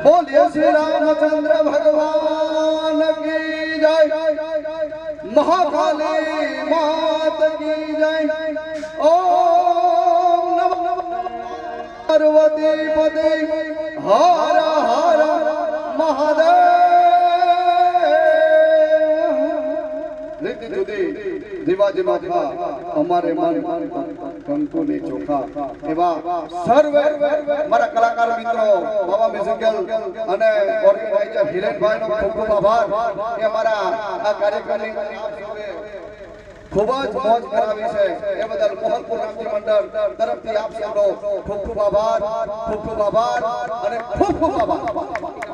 बोलिए श्री रामचंद्र भगवान की जय महाकाली मात की जय ओम नमः पार्वती पते हर हर महादेव રીતિ જુદી રિવાજમાં થા અમારે મન કંકુની ચોખા એવા સર્વે મારા કલાકાર મિત્રો બાબા મ્યુઝિકલ અને ઓર્ગેનાઇઝર હિરેનભાઈનો ખૂબ ખૂબ આભાર કે અમારા આ કાર્યક્રમની ખૂબ જ મોજ કરાવી છે એ બદલ મોહનપુર રામજી મંડળ તરફથી આપ સૌનો ખૂબ ખૂબ આભાર અને ખૂબ ખૂબ આભાર